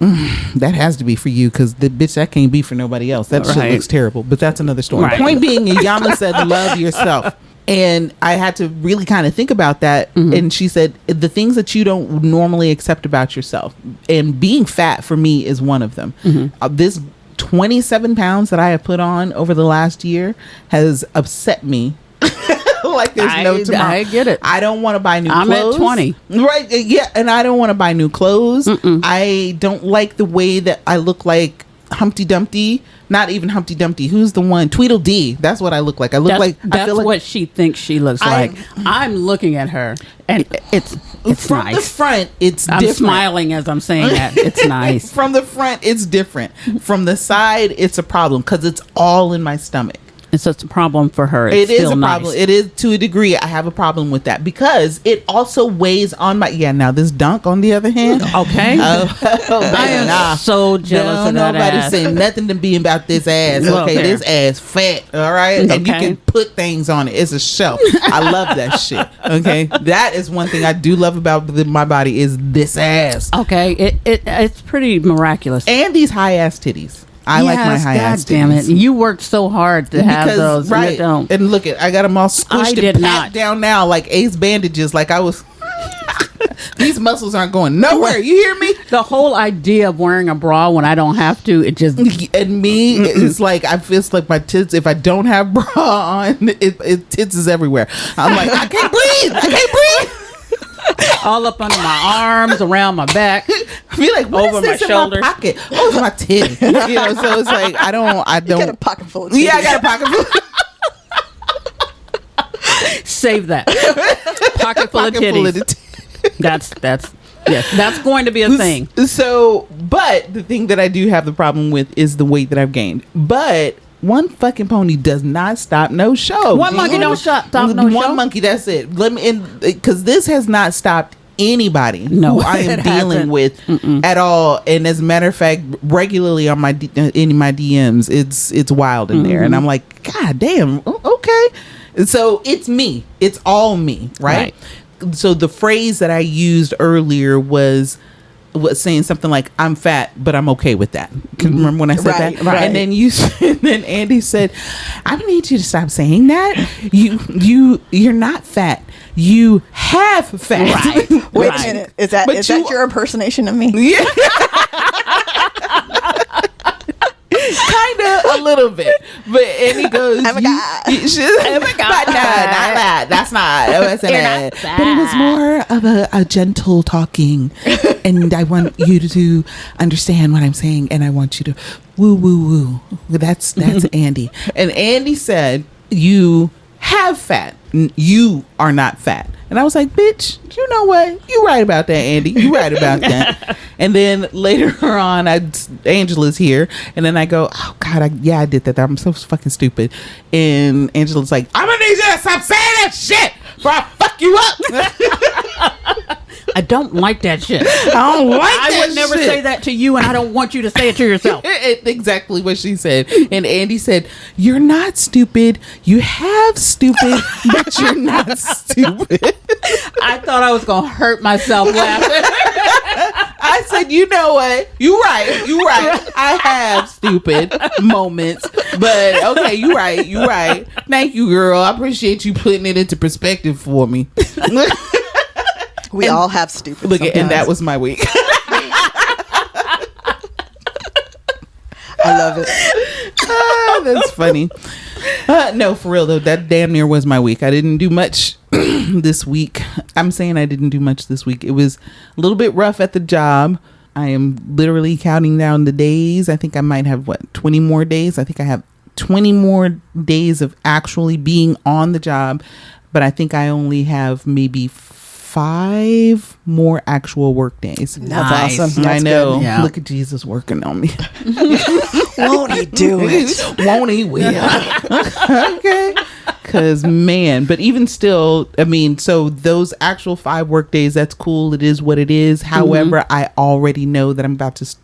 Speaker 3: that has to be for you, because the bitch, that can't be for nobody else. That shit looks terrible. But that's another story. Right. Point being, Yama said, love yourself. And I had to really kind of think about that. And she said, the things that you don't normally accept about yourself, and being fat for me is one of them. This 27 pounds that I have put on over the last year has upset me. Like there's no tomorrow.
Speaker 1: I get it.
Speaker 3: I don't want to buy new clothes.
Speaker 1: I'm at 20.
Speaker 3: Right. Yeah. And I don't want to buy new clothes. I don't like the way that I look like Humpty Dumpty. Not even Humpty Dumpty. Who's the one? Tweedledee. That's what I look like. I feel like
Speaker 1: what she thinks she looks like. I'm looking at her, and it's
Speaker 3: from
Speaker 1: nice.
Speaker 3: The front, it's
Speaker 1: I'm
Speaker 3: different.
Speaker 1: Smiling as I'm saying that. It's nice.
Speaker 3: From the front, it's different. From the side, it's a problem because it's all in my stomach.
Speaker 1: It's just a problem for her.
Speaker 3: It is a problem. It is, to a degree. I have a problem with that because it also weighs on my. Yeah, now this dunk, on the other hand.
Speaker 1: Okay. I am so jealous of that
Speaker 3: nobody
Speaker 1: ass.
Speaker 3: saying nothing to me about this ass. Okay, this ass fat. All right, and you can put things on it. It's a shelf. I love that shit. Okay, that is one thing I do love about my body is this ass.
Speaker 1: Okay, it's pretty miraculous.
Speaker 3: And these high ass titties. I like my high ass titties.
Speaker 1: Damn it! You worked so hard to have those,
Speaker 3: right? And look, I got them all squished and packed down now like Ace bandages. Like I was. These muscles aren't going nowhere. You hear me?
Speaker 1: The whole idea of wearing a bra when I don't have to, it just
Speaker 3: and me it's like I feel like my tits. If I don't have bra on, it tits is everywhere. I'm like I can't breathe. I can't breathe.
Speaker 1: All up under my arms, around my back.
Speaker 3: I feel like what over is this my shoulders. In my pocket? Oh, it's my titty. You know, so it's like I don't.
Speaker 2: You got a pocket full of titties.
Speaker 3: Yeah, I got a pocket full.
Speaker 1: Save that pocket full of titties. That's going to be a thing.
Speaker 3: So, but the thing that I do have the problem with is the weight that I've gained. But one fucking pony does not stop no show.
Speaker 1: One monkey don't stop no show.
Speaker 3: One monkey, that's it. Let me in, because this has not stopped anybody who I am dealing with at all. And as a matter of fact, regularly on my in my DMs, it's wild in there, and I'm like, God damn, okay. So it's me. It's all me, right? So the phrase that I used earlier was saying something like, I'm fat, but I'm okay with that. Can you remember when I said that? Right. And then Andy said, I need you to stop saying that. You're not fat. You have fat.
Speaker 2: Right. Wait a minute. Is that your impersonation of me?
Speaker 3: Yeah. Kind of a little bit, but Andy goes,
Speaker 2: oh my God.
Speaker 3: Oh my God. But no, not that. That's not. It wasn't it. But it was more of a gentle talking, and I want you to understand what I'm saying, and I want you to woo woo woo. That's Andy. And Andy said, you have fat. You are not fat. And I was like, bitch, you know what? You right about that, Andy. You right about that. And then later on, Angela's here. And then I go, oh, God, I did that. I'm so fucking stupid. And Angela's like, I'm going to need you to stop saying that shit before I fuck you up.
Speaker 1: I don't like that shit.
Speaker 3: I don't like that shit.
Speaker 1: I would never say that to you, and I don't want you to say it to yourself.
Speaker 3: Exactly what she said. And Andy said, you're not stupid. You have stupid, but you're not stupid.
Speaker 1: I thought I was going to hurt myself laughing.
Speaker 3: I said, you know what? You're right. I have stupid moments, but okay, you're right. Thank you, girl. I appreciate you putting it into perspective for me.
Speaker 2: We all have stupid.
Speaker 3: Look, and that was my week.
Speaker 2: I love it.
Speaker 3: That's funny. No, for real though, that damn near was my week. I didn't do much this week. I'm saying I didn't do much this week. It was a little bit rough at the job. I am literally counting down the days. I think I might have 20 more days. I think I have 20 more days of actually being on the job, but I think I only have maybe 5 more actual work days.
Speaker 2: That's awesome.
Speaker 3: I
Speaker 2: That's
Speaker 3: know.
Speaker 2: good.
Speaker 1: Yeah.
Speaker 3: Look at Jesus working on me.
Speaker 2: Won't he do it?
Speaker 3: Won't he? Will. Okay. Because, man, but even still, I mean, so those actual 5 work days, that's cool. It is what it is. However, I already know that I'm about to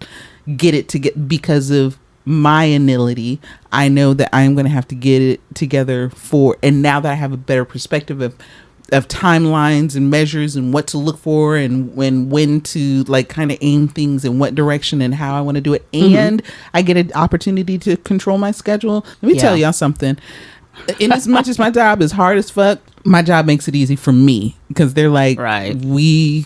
Speaker 3: get it because of my inility. I know that I'm going to have to get it together and now that I have a better perspective of timelines and measures and what to look for and when to like kind of aim things in what direction and how I want to do it. And I get an opportunity to control my schedule. Let me tell y'all something. In as much as my job is hard as fuck, my job makes it easy for me because they're like,
Speaker 1: Right.
Speaker 3: we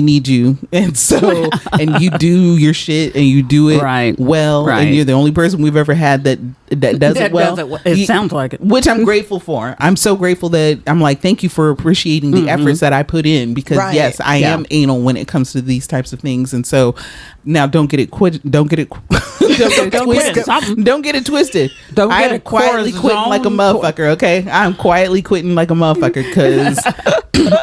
Speaker 3: need you, and so and you do your shit and you do it well, and you're the only person we've ever had that does it well.
Speaker 1: It sounds like it,
Speaker 3: which I'm grateful for. I'm so grateful that I'm like, thank you for appreciating the efforts that I put in because yes, I am anal when it comes to these types of things, and so now don't get it twisted. Don't get it twisted. I'm quietly quitting like a motherfucker. Okay, I'm quietly quitting like a motherfucker because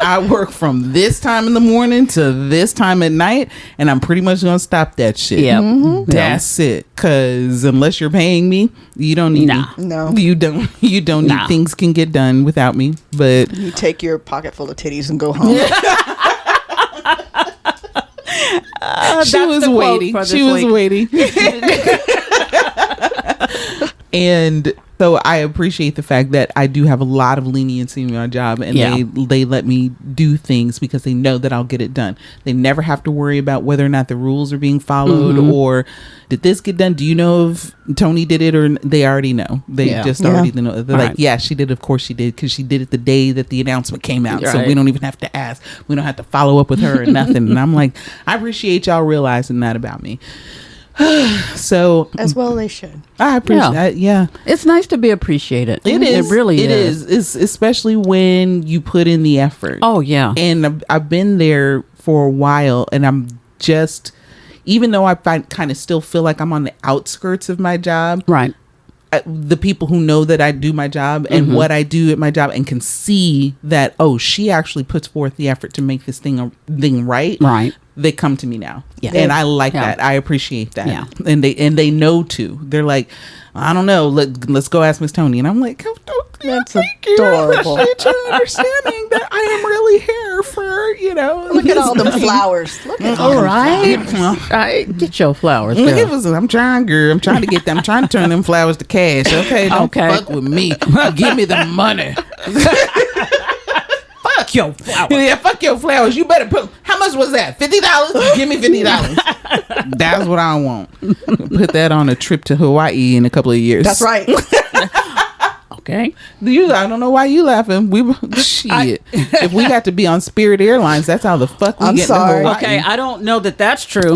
Speaker 3: I work from this time in the morning to this time at night, and I'm pretty much gonna stop that shit.
Speaker 1: Yeah,
Speaker 3: that's it. Because unless you're paying me, you don't need me.
Speaker 2: No,
Speaker 3: you don't need. Things can get done without me. But
Speaker 2: you take your pocket full of titties and go home.
Speaker 3: She was waiting. And so I appreciate the fact that I do have a lot of leniency in my job, and they let me do things because they know that I'll get it done. They never have to worry about whether or not the rules are being followed or did this get done? Do you know if Toni did it? Or they already know. They just already know. They're like, yeah, she did. Of course she did, because she did it the day that the announcement came out. So we don't even have to ask. We don't have to follow up with her or nothing. And I'm like, I appreciate y'all realizing that about me. So
Speaker 2: as well they should.
Speaker 3: I appreciate that. Yeah,
Speaker 1: it's nice to be appreciated.
Speaker 3: It is.
Speaker 1: It really
Speaker 3: is. It's especially when you put in the effort.
Speaker 1: Oh yeah.
Speaker 3: And I've been there for a while, and I'm just, even though I kind of still feel like I'm on the outskirts of my job,
Speaker 1: right?
Speaker 3: The people who know that I do my job and what I do at my job and can see that, oh, she actually puts forth the effort to make this thing right. They come to me now. Yeah. And I like that. I appreciate that. Yeah. And they know too. They're like, I don't know. Let's go ask Miss Toni. And I'm like,
Speaker 2: that's adorable.
Speaker 3: I appreciate you understanding that I am really here for,
Speaker 2: Look at all the flowers. Look at all
Speaker 1: right. Get your flowers.
Speaker 3: Look at I'm trying, girl. I'm trying to get them. I'm trying to turn them flowers to cash. Okay. Don't fuck with me. Give me the money.
Speaker 1: Fuck your flowers.
Speaker 3: Yeah, fuck your flowers. You better put. How much was that? $50? Give me $50. That's what I want. Put that on a trip to Hawaii in a couple of years.
Speaker 2: That's right.
Speaker 1: Okay.
Speaker 3: I don't know why you laughing. Shit. If we got to be on Spirit Airlines, that's how the fuck we get to Hawaii.
Speaker 1: Okay, I don't know that that's true.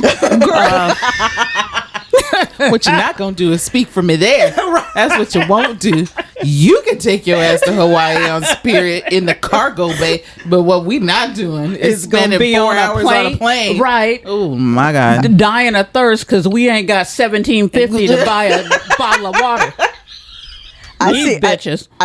Speaker 3: What you're not gonna do is speak for me there. That's what you won't do. You can take your ass to Hawaii on Spirit in the cargo bay, but what we not doing is spending 4 hours on a plane.
Speaker 1: Right.
Speaker 3: Oh my God.
Speaker 1: Dying of thirst because we ain't got $17.50 to buy a bottle of water.
Speaker 2: I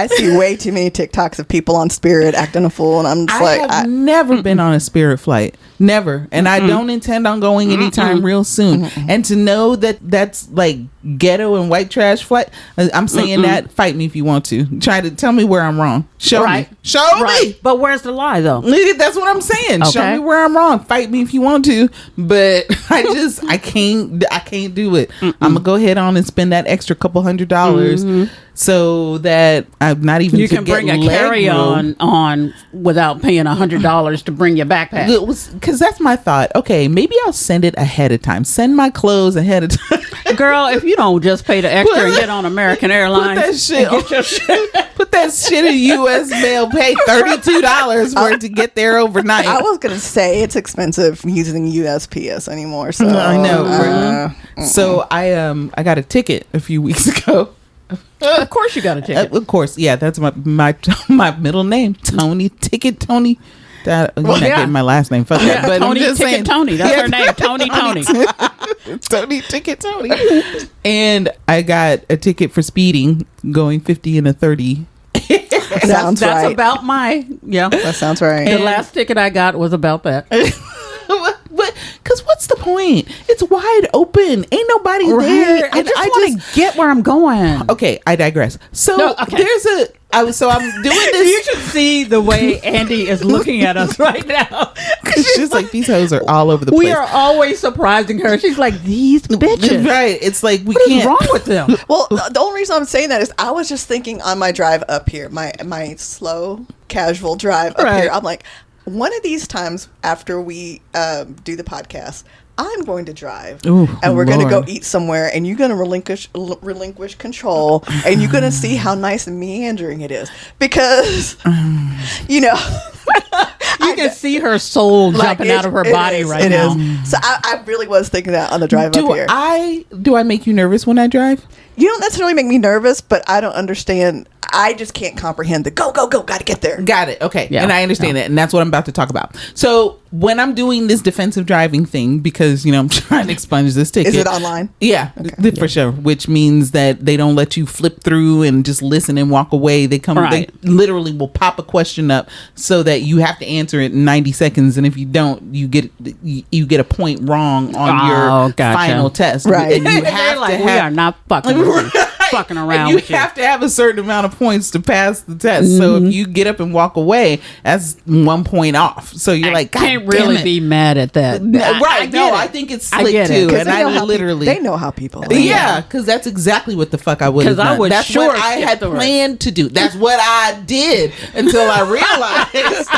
Speaker 2: see way too many TikToks of people on Spirit acting a fool, and I'm just
Speaker 3: I've never been on a Spirit flight. Never. And I don't intend on going anytime real soon. And to know that that's like ghetto and white trash flight, I'm saying that, fight me if you want to. Try to tell me where I'm wrong. Show me. Show me.
Speaker 1: But where's the lie though?
Speaker 3: That's what I'm saying. Okay. Show me where I'm wrong. Fight me if you want to. But I can't do it. I'm gonna go ahead on and spend that extra couple $100 so that I'm not even.
Speaker 1: You can bring a carry-on without paying $100 to bring your backpack.
Speaker 3: Because that's my thought. Okay, maybe I'll send it ahead of time. Send my clothes ahead of time.
Speaker 1: Girl, if you don't just pay the extra and get on American Airlines,
Speaker 3: put that shit in U.S. mail. Pay $32 for it to get there overnight.
Speaker 2: I was gonna say it's expensive using USPS anymore. So
Speaker 3: I know. So I got a ticket a few weeks ago.
Speaker 1: Of course you got a ticket.
Speaker 3: Of course, yeah. That's my middle name, Toni. Ticket Toni. You're not getting my last name. Fuck that. But
Speaker 1: Toni
Speaker 3: I'm just
Speaker 1: Ticket
Speaker 3: saying.
Speaker 1: Toni. That's her name. Toni.
Speaker 3: Toni Ticket Toni. And I got a ticket for speeding going 50 and a 30.
Speaker 2: Sounds
Speaker 1: That's
Speaker 2: right.
Speaker 1: about
Speaker 2: That sounds right.
Speaker 1: The last ticket I got was about that.
Speaker 3: Because what's the point? It's wide open. Ain't nobody there.
Speaker 1: I just want to get where I'm going.
Speaker 3: Okay, I digress. So
Speaker 1: No, okay.
Speaker 3: I'm doing this.
Speaker 1: You should see the way Andy is looking at us right now.
Speaker 3: It's just like these hoes are all over the place.
Speaker 1: We are always surprising her. She's like, these bitches.
Speaker 3: Right. It's like we
Speaker 1: What
Speaker 3: can't.
Speaker 1: is wrong with them?
Speaker 2: Well, the only reason I'm saying that is I was just thinking on my drive up here, my slow, casual drive up
Speaker 3: Right.
Speaker 2: here. I'm like, one of these times after we do the podcast, I'm going to drive,
Speaker 3: Ooh,
Speaker 2: and we're going to go
Speaker 3: Lord.
Speaker 2: eat somewhere, and you're going to relinquish control, and you're going to see how nice and meandering it is, because you know.
Speaker 1: You can see her soul jumping out of her body right now.
Speaker 2: So I really was thinking that on the drive up here.
Speaker 3: Do I make you nervous when I drive?
Speaker 2: You don't necessarily make me nervous, but I don't understand. I just can't comprehend the go, got to get there.
Speaker 3: Got it. Okay.
Speaker 1: Yeah.
Speaker 3: And I understand that. And that's what I'm about to talk about. So when I'm doing this defensive driving thing, because, I'm trying to expunge this ticket.
Speaker 2: Is it online?
Speaker 3: Yeah, for sure. Which means that they don't let you flip through and just listen and walk away. They
Speaker 1: Right.
Speaker 3: they literally will pop a question up so that you have to answer it in 90 seconds. And if you don't, you get a point wrong on your
Speaker 1: gotcha.
Speaker 3: final test.
Speaker 2: Right.
Speaker 3: And you
Speaker 1: They're
Speaker 3: have
Speaker 1: like,
Speaker 3: to
Speaker 1: we
Speaker 3: have
Speaker 1: are not fucking with you. Fucking around
Speaker 3: and you
Speaker 1: with you.
Speaker 3: have to have a certain amount of points to pass the test. So if you get up and walk away, that's 1 point off. So you're like, God
Speaker 1: can't
Speaker 3: damn
Speaker 1: really
Speaker 3: it.
Speaker 1: be mad at that.
Speaker 3: Right. No, I think it's
Speaker 1: I
Speaker 3: slick
Speaker 1: get it.
Speaker 3: too.
Speaker 2: 'Cause
Speaker 3: And
Speaker 2: they know
Speaker 3: I
Speaker 2: how
Speaker 3: literally.
Speaker 2: they know how people are.
Speaker 3: Yeah, because that's exactly what the fuck I would have
Speaker 1: 'Cause I
Speaker 3: done.
Speaker 1: would
Speaker 3: That's
Speaker 1: sure
Speaker 3: what I
Speaker 1: skip
Speaker 3: had
Speaker 1: through it.
Speaker 3: planned to do. That's what I did until I realized,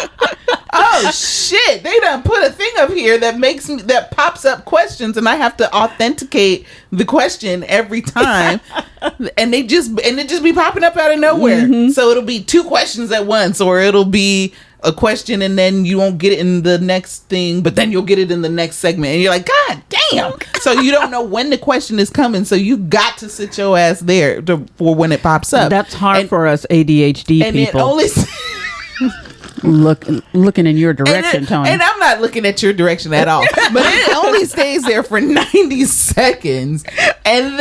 Speaker 3: oh shit, they done put a thing up here that pops up questions, and I have to authenticate the question every time, and it just be popping up out of nowhere. So it'll be 2 questions at once, or it'll be a question and then you won't get it in the next thing, but then you'll get it in the next segment, and you're like, God damn. So you don't know when the question is coming, so you got to sit your ass there for when it pops up.
Speaker 1: That's hard for us ADHD
Speaker 3: and
Speaker 1: people.
Speaker 3: it only
Speaker 1: looking in your direction, Toni.
Speaker 3: and I'm not looking at your direction at all, but it only stays there for 90 seconds, and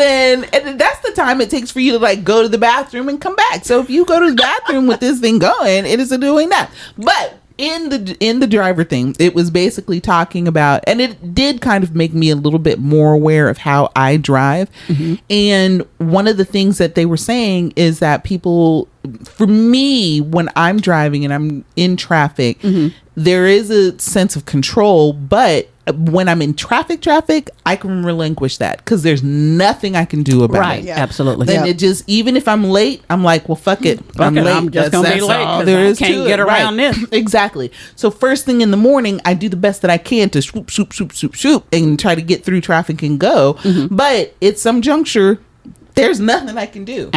Speaker 3: that's the time it takes for you to like go to the bathroom and come back. So if you go to the bathroom with this thing going, it is doing that. But in the driver thing, it was basically talking about, and it did kind of make me a little bit more aware of how I drive. And one of the things that they were saying is that people, for me, when I'm driving and I'm in traffic, there is a sense of control, but when I'm in traffic, I can relinquish that because there's nothing I can do about
Speaker 1: right.
Speaker 3: it.
Speaker 2: Yeah.
Speaker 1: Absolutely.
Speaker 3: Then it just, even if I'm late, I'm like, well, fuck it. I'm late.
Speaker 1: I'm just gonna be
Speaker 3: That's
Speaker 1: late
Speaker 3: all
Speaker 1: 'cause
Speaker 3: there
Speaker 1: I
Speaker 3: is
Speaker 1: can't
Speaker 3: to
Speaker 1: get
Speaker 3: it.
Speaker 1: around
Speaker 3: Right.
Speaker 1: this.
Speaker 3: Exactly. So first thing in the morning, I do the best that I can to swoop, and try to get through traffic and go. But at some juncture, there's nothing I can do.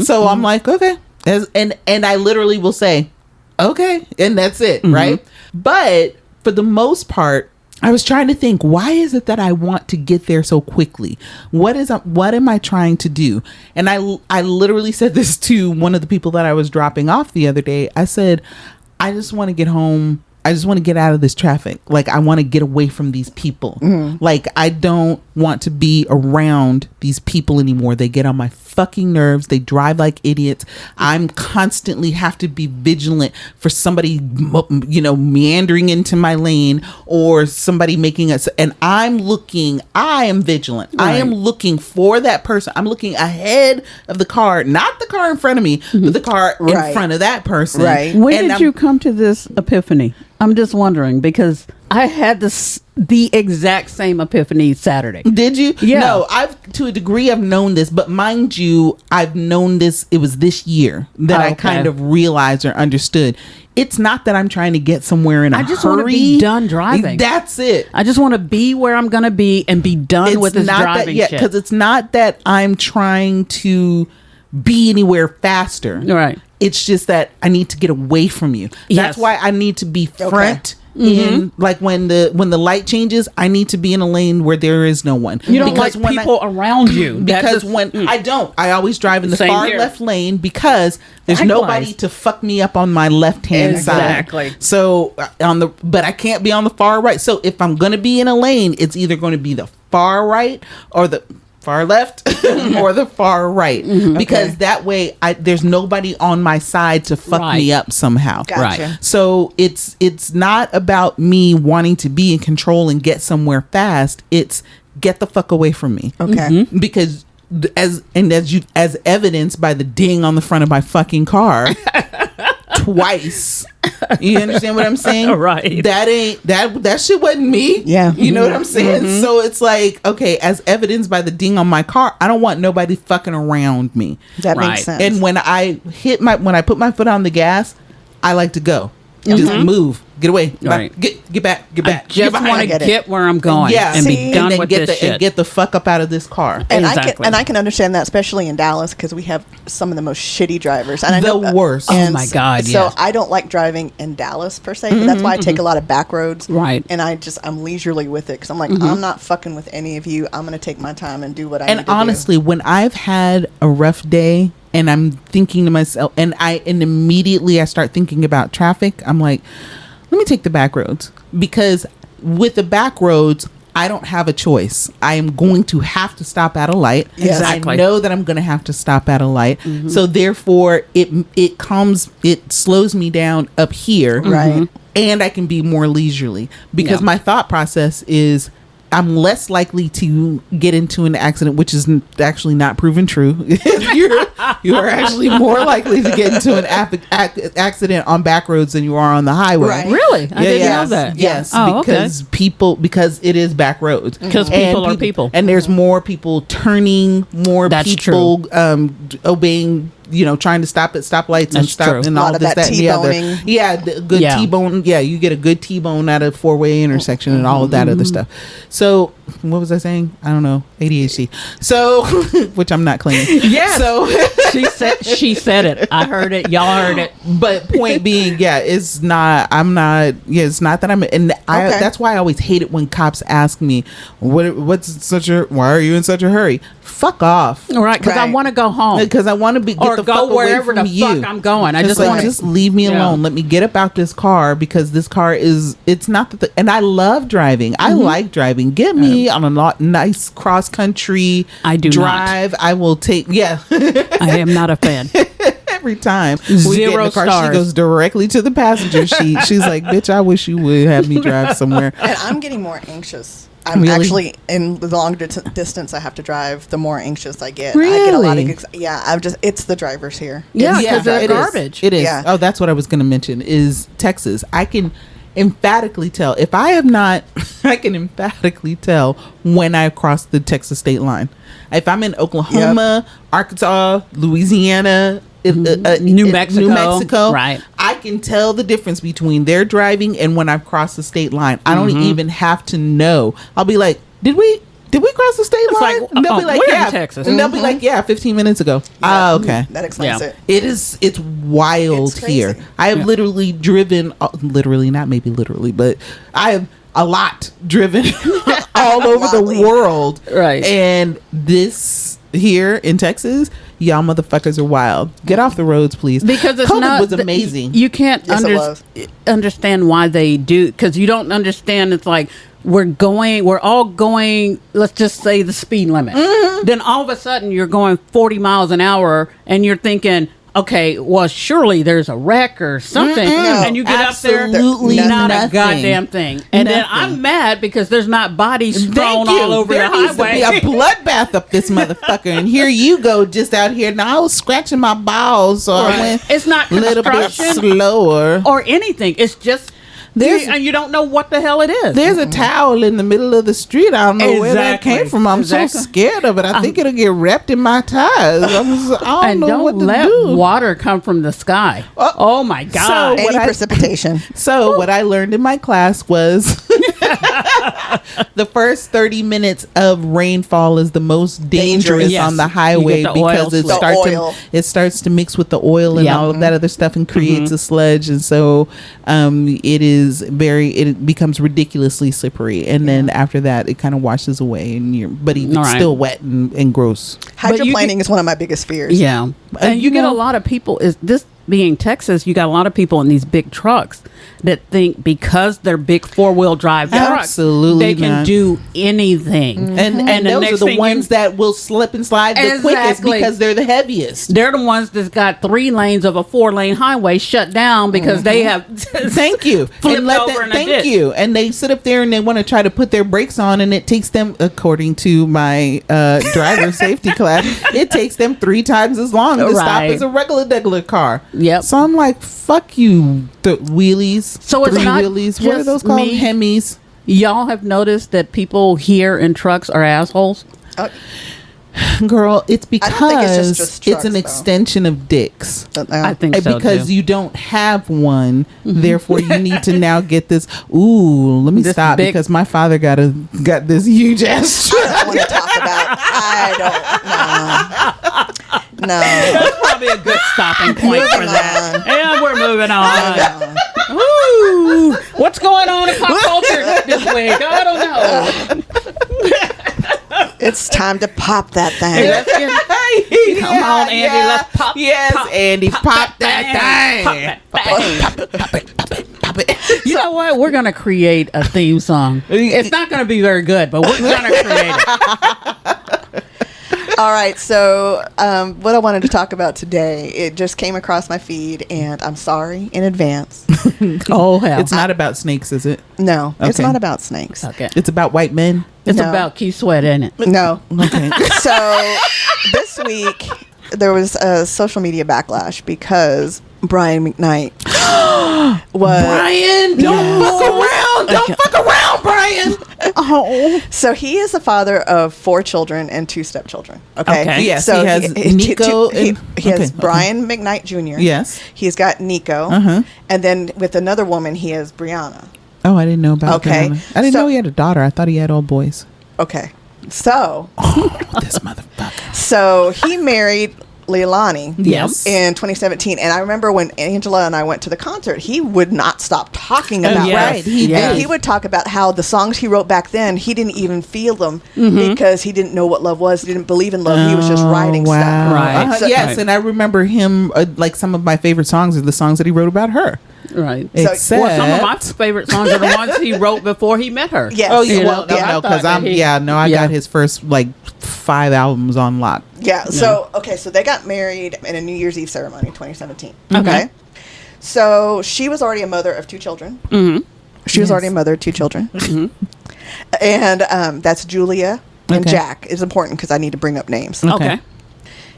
Speaker 3: So I'm like, okay. And I literally will say, okay. And that's it. Right. But for the most part, I was trying to think, why is it that I want to get there so quickly? What am I trying to do? And I literally said this to one of the people that I was dropping off the other day. I said, I just want to get home. I just want to get out of this traffic. Like, I want to get away from these people. Like, I don't want to be around these people anymore. They get on my fucking nerves. They drive like idiots. I'm constantly have to be vigilant for somebody, meandering into my lane, or somebody making us. And I am vigilant.
Speaker 1: Right.
Speaker 3: I am looking for that person. I'm looking ahead of the car, not the car in front of me, but the car in front of that person.
Speaker 2: Right.
Speaker 1: When did you come to this epiphany? I'm just wondering, because I had the exact same epiphany Saturday.
Speaker 3: Did you?
Speaker 1: Yeah.
Speaker 3: No, to a degree I've known this, but mind you, I've known this, it was this year that I kind of realized or understood. It's not that I'm trying to get somewhere in a hurry.
Speaker 1: I just want to be done driving.
Speaker 3: That's it.
Speaker 1: I just want to be where I'm going to be and be done with this driving shit.
Speaker 3: Because it's not that I'm trying to be anywhere faster.
Speaker 1: Right.
Speaker 3: It's just that I need to get away from you. That's
Speaker 1: Yes.
Speaker 3: why I need to be front in like when the light changes, I need to be in a lane where there is no one.
Speaker 1: You don't like people around you.
Speaker 3: Because I always drive in the far left lane because there's nobody to fuck me up on my left hand side. So but I can't be on the far right. So if I'm gonna be in a lane, it's either going to be the far right or the far left or the far right, because that way there's nobody on my side to fuck me up somehow.
Speaker 2: Gotcha.
Speaker 1: Right.
Speaker 3: So it's not about me wanting to be in control and get somewhere fast. It's get the fuck away from me.
Speaker 2: Okay.
Speaker 3: Because as evidenced by the ding on the front of my fucking car twice. You understand what I'm saying?
Speaker 1: Right.
Speaker 3: That shit wasn't me.
Speaker 2: Yeah.
Speaker 3: You know what I'm saying? So it's like, okay, as evidenced by the ding on my car, I don't want nobody fucking around me.
Speaker 2: That makes sense.
Speaker 3: And when I put my foot on the gas, I like to go. Just move. Get away.
Speaker 1: Right.
Speaker 3: Get back.
Speaker 1: I just want to get where I'm going and be done with this shit.
Speaker 3: And get the fuck up out of this car.
Speaker 2: And I can understand that, especially in Dallas, because we have some of the most shitty drivers. And I know
Speaker 3: worst.
Speaker 1: Oh my God!
Speaker 2: So I don't like driving in Dallas per se. But that's why I take a lot of back roads.
Speaker 1: Right.
Speaker 2: And I'm leisurely with it because I'm like, I'm not fucking with any of you. I'm gonna take my time and do what I need to do.
Speaker 3: And honestly, when I've had a rough day and I'm thinking to myself, and immediately I start thinking about traffic, I'm like, let me take the back roads, because with the back roads, I don't have a choice. I am going to have to stop at a light.
Speaker 2: Yes.
Speaker 1: Exactly.
Speaker 3: I know that I'm going to have to stop at a light. So therefore, it slows me down up here.
Speaker 2: Right.
Speaker 3: And I can be more leisurely, because my thought process is I'm less likely to get into an accident, which is actually not proven true. You're actually more likely to get into an accident on back roads than you are on the highway.
Speaker 2: Right.
Speaker 1: Really? I didn't know that.
Speaker 3: Yes,
Speaker 1: Oh,
Speaker 3: because it is back roads.
Speaker 1: Because people are people.
Speaker 3: And there's more people turning, more
Speaker 1: That's
Speaker 3: people obeying, trying to stop at stoplights and stop
Speaker 1: true.
Speaker 3: and
Speaker 2: A
Speaker 3: all
Speaker 2: lot
Speaker 3: of
Speaker 2: of
Speaker 3: this,
Speaker 2: that
Speaker 3: that, and the other.
Speaker 2: T-boning.
Speaker 3: Yeah, the good T-bone. Yeah, you get a good T-bone at a 4-way intersection and all of that other stuff. So, what was I saying? I don't know. ADHD. So, which I'm not claiming.
Speaker 1: Yeah.
Speaker 3: So,
Speaker 1: she said it. I heard it. Y'all heard it.
Speaker 3: but point being, it's not that I'm, and that's why I always hate it when cops ask me, why are you in such a hurry? Fuck off.
Speaker 1: All right, because I
Speaker 2: Right.
Speaker 1: want to go home.
Speaker 3: Because I want to get
Speaker 1: or
Speaker 3: the
Speaker 1: go
Speaker 3: fuck away
Speaker 1: wherever
Speaker 3: from
Speaker 1: the
Speaker 3: you.
Speaker 1: fuck I'm going. I
Speaker 3: It's
Speaker 1: just
Speaker 3: like,
Speaker 1: want
Speaker 3: just leave me alone. Let me get up out this car, because this car it's not that and I love driving. I like driving. Get me on a nice cross country drive. I will take.
Speaker 1: I am not a fan.
Speaker 3: Every time
Speaker 1: Zero
Speaker 3: we get in the car,
Speaker 1: stars.
Speaker 3: she goes directly to the passenger seat. She's like, bitch, I wish you would have me drive somewhere.
Speaker 2: And I'm getting more anxious. I'm
Speaker 3: Really?
Speaker 2: actually, in the longer distance I have to drive, the more anxious I get.
Speaker 3: Really?
Speaker 2: I get a lot of, it's the drivers here.
Speaker 1: Yeah,
Speaker 2: It's-
Speaker 1: because they're
Speaker 3: it is.
Speaker 1: garbage.
Speaker 3: It is.
Speaker 2: Yeah.
Speaker 3: Oh, that's what I was going to mention is Texas. I can emphatically tell if I have not, I can emphatically tell when I cross the Texas state line. If I'm in Oklahoma, Arkansas, Louisiana,
Speaker 1: New Mexico, right?
Speaker 3: I can tell the difference between their driving and when I've crossed the state line. I don't even have to know. I'll be like, did we cross the state line?
Speaker 1: Like,
Speaker 3: And they'll be like,
Speaker 1: we're in
Speaker 3: yeah.
Speaker 1: Texas.
Speaker 3: And they'll be like, yeah, 15 minutes ago. Ah, okay.
Speaker 2: That explains it.
Speaker 3: It's wild
Speaker 2: It's crazy.
Speaker 3: here. I have literally driven, not maybe literally, but I have a lot driven all over the
Speaker 2: Lotly.
Speaker 3: world.
Speaker 1: Right.
Speaker 3: And this here in Texas, y'all motherfuckers are wild. Get off the roads, please.
Speaker 1: Because it's
Speaker 3: COVID
Speaker 1: not
Speaker 3: was amazing.
Speaker 1: You can't
Speaker 2: Yes, it was.
Speaker 1: understand why they do, because you don't understand. It's like we're all going, let's just say the speed limit. Then all of a sudden you're going 40 miles an hour and you're thinking, okay, well, surely there's a wreck or something.
Speaker 2: No,
Speaker 1: and you get
Speaker 3: absolutely
Speaker 1: up there, not
Speaker 3: nothing.
Speaker 1: a goddamn thing. And then
Speaker 3: Nothing.
Speaker 1: I'm mad because there's not bodies thrown all over
Speaker 3: there
Speaker 1: the
Speaker 3: needs
Speaker 1: highway.
Speaker 3: to be a bloodbath up this motherfucker, and here you go, just out here. Now I was scratching my balls, so I went
Speaker 1: It's not
Speaker 3: a little bit
Speaker 1: construction
Speaker 3: slower.
Speaker 1: or anything. It's just and you don't know what the hell it is.
Speaker 3: There's a towel in the middle of the street. I don't know where that
Speaker 1: Exactly.
Speaker 3: came from. I'm so scared of it. I think it'll get wrapped in my tires. I don't know what to
Speaker 1: let
Speaker 3: do.
Speaker 1: water come from the sky. Oh my God.
Speaker 2: Any precipitation.
Speaker 3: So what I learned in my class was The first 30 minutes of rainfall is the most dangerous
Speaker 2: Yes.
Speaker 3: on the highway
Speaker 1: You get the oil
Speaker 3: because
Speaker 1: slick.
Speaker 3: it starts to mix with the oil and
Speaker 1: Yeah.
Speaker 3: all of that other stuff and creates a sludge, and so it becomes ridiculously slippery, and then after that it kind of washes away, and it's
Speaker 1: All right.
Speaker 3: still wet and gross.
Speaker 2: Hydroplaning is one of my biggest fears.
Speaker 1: Yeah. And you get a lot of people, is this being Texas, you got a lot of people in these big trucks that think because they're big 4-wheel drive trucks,
Speaker 3: Absolutely
Speaker 1: they can
Speaker 3: not.
Speaker 1: do anything.
Speaker 3: And
Speaker 1: the
Speaker 3: those
Speaker 1: next
Speaker 3: are the
Speaker 1: thing
Speaker 3: ones that will slip and slide the quickest
Speaker 1: Exactly.
Speaker 3: because they're the heaviest.
Speaker 1: they're the ones that's got 3 lanes of a 4-lane highway shut down because they have
Speaker 3: Thank you.
Speaker 1: flipped
Speaker 3: And let
Speaker 1: over
Speaker 3: them,
Speaker 1: in a
Speaker 3: thank
Speaker 1: ditch.
Speaker 3: you. And they sit up there and they want to try to put their brakes on, and it takes them, according to my driver safety class, it takes them 3 times as long to stop
Speaker 1: Right.
Speaker 3: as a regular car.
Speaker 1: Yep.
Speaker 3: So I'm like, fuck you, the wheelies.
Speaker 1: So it's not
Speaker 3: wheelies. What are
Speaker 1: just
Speaker 3: those called?
Speaker 1: me.
Speaker 3: Hemis.
Speaker 1: Y'all have noticed that people here in trucks are assholes?
Speaker 3: Girl, it's because
Speaker 2: I don't think it's just
Speaker 3: it's an
Speaker 2: trucks, though.
Speaker 3: extension of dicks.
Speaker 1: I think so
Speaker 3: Because
Speaker 1: too.
Speaker 3: you don't have one, therefore you need to now get this. Ooh, let me
Speaker 1: This
Speaker 3: stop
Speaker 1: big-
Speaker 3: because my father got this huge ass truck.
Speaker 2: I don't want to talk about. I don't. No.
Speaker 1: That's probably a good stopping point for
Speaker 2: Moving
Speaker 1: that.
Speaker 2: on.
Speaker 1: Yeah, we're moving on.
Speaker 2: No.
Speaker 1: Ooh, what's going on in pop culture this week? I don't know.
Speaker 2: It's time to pop that thing.
Speaker 1: Let's get- Come on, Andy, let's pop.
Speaker 3: Yes,
Speaker 1: pop,
Speaker 3: Andy, pop that thing.
Speaker 1: Pop it. You know what? We're gonna create a theme song. It's not gonna be very good, but we're gonna create it.
Speaker 2: All right, so what I wanted to talk about today, it just came across my feed, and I'm sorry in advance.
Speaker 1: Oh hell!
Speaker 3: It's not about snakes, is it?
Speaker 2: No, it's
Speaker 3: Okay.
Speaker 2: not about snakes.
Speaker 1: okay.
Speaker 3: It's about white men.
Speaker 1: It's
Speaker 2: No.
Speaker 1: about Keith Sweat, isn't it?
Speaker 2: No.
Speaker 3: Okay.
Speaker 2: So this week, there was a social media backlash because Brian McKnight was...
Speaker 3: Brian, don't fuck around. Don't fuck around, Brian.
Speaker 2: Oh. So he is the father of 4 children and 2 stepchildren. Okay.
Speaker 1: Okay.
Speaker 3: Yes,
Speaker 2: So
Speaker 3: he has Nico
Speaker 2: he
Speaker 3: and-
Speaker 2: has
Speaker 3: okay,
Speaker 2: Brian McKnight Jr.
Speaker 3: Yes.
Speaker 2: He's got Nico.
Speaker 3: Uh-huh.
Speaker 2: And then with another woman, he has Brianna.
Speaker 3: Oh, I didn't know about
Speaker 2: Okay.
Speaker 3: that. I didn't
Speaker 2: So-
Speaker 3: know he had a daughter. I thought he had all boys.
Speaker 2: Okay. So
Speaker 3: This motherfucker.
Speaker 2: so he married Leilani
Speaker 1: Yes.
Speaker 2: in 2017. And I remember when Angela and I went to the concert, he would not stop talking about
Speaker 1: yes.
Speaker 2: her.
Speaker 3: Right, he
Speaker 1: Yes.
Speaker 2: And
Speaker 3: did.
Speaker 2: he would talk about how the songs he wrote back then, he didn't even feel them because he didn't know what love was. He didn't believe in love. He was just writing
Speaker 3: wow.
Speaker 2: stuff.
Speaker 1: Right.
Speaker 2: So-
Speaker 3: Yes, and I remember him, like some of my favorite songs are the songs that he wrote about her.
Speaker 1: Right.
Speaker 2: So-
Speaker 1: Well, some of my
Speaker 3: Except-
Speaker 1: favorite songs are the ones he wrote before he met her.
Speaker 2: Yes.
Speaker 3: Oh, yeah,
Speaker 1: You
Speaker 3: well,
Speaker 1: know,
Speaker 3: no,
Speaker 1: I
Speaker 3: no, because
Speaker 1: thought that he-
Speaker 3: I
Speaker 1: yeah.
Speaker 3: got his first, 5 albums on lock.
Speaker 2: Yeah. So, okay. So they got married in a New Year's Eve ceremony in 2017.
Speaker 1: Okay.
Speaker 2: So she was already a mother of 2 children.
Speaker 1: Mm-hmm.
Speaker 2: She was already a mother of 2 children. And that's Julia and
Speaker 3: Okay.
Speaker 2: Jack. It's important because I need to bring up names.
Speaker 1: Okay.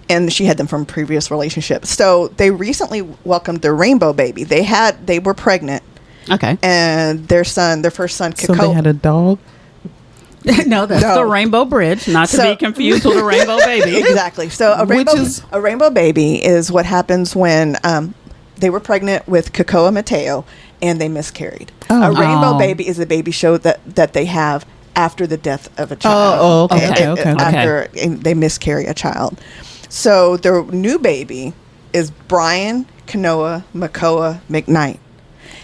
Speaker 2: And she had them from previous relationships. So they recently welcomed their rainbow baby. They were pregnant,
Speaker 1: Okay.
Speaker 2: and their first son,
Speaker 3: So
Speaker 2: Kiko.
Speaker 3: they had a dog?
Speaker 1: No, that's
Speaker 2: No.
Speaker 1: the Rainbow Bridge, not to
Speaker 2: So-
Speaker 1: be confused with a Rainbow Baby.
Speaker 2: Exactly. So a rainbow baby is what happens when they were pregnant with Kikoa Mateo and they miscarried.
Speaker 3: Oh.
Speaker 2: A rainbow
Speaker 1: Oh.
Speaker 2: baby is a baby show that they have after the death of a child.
Speaker 3: Oh, okay,
Speaker 1: okay,
Speaker 3: okay.
Speaker 2: After they miscarry a child. So their new baby is Brian Kanoa Makoa McKnight.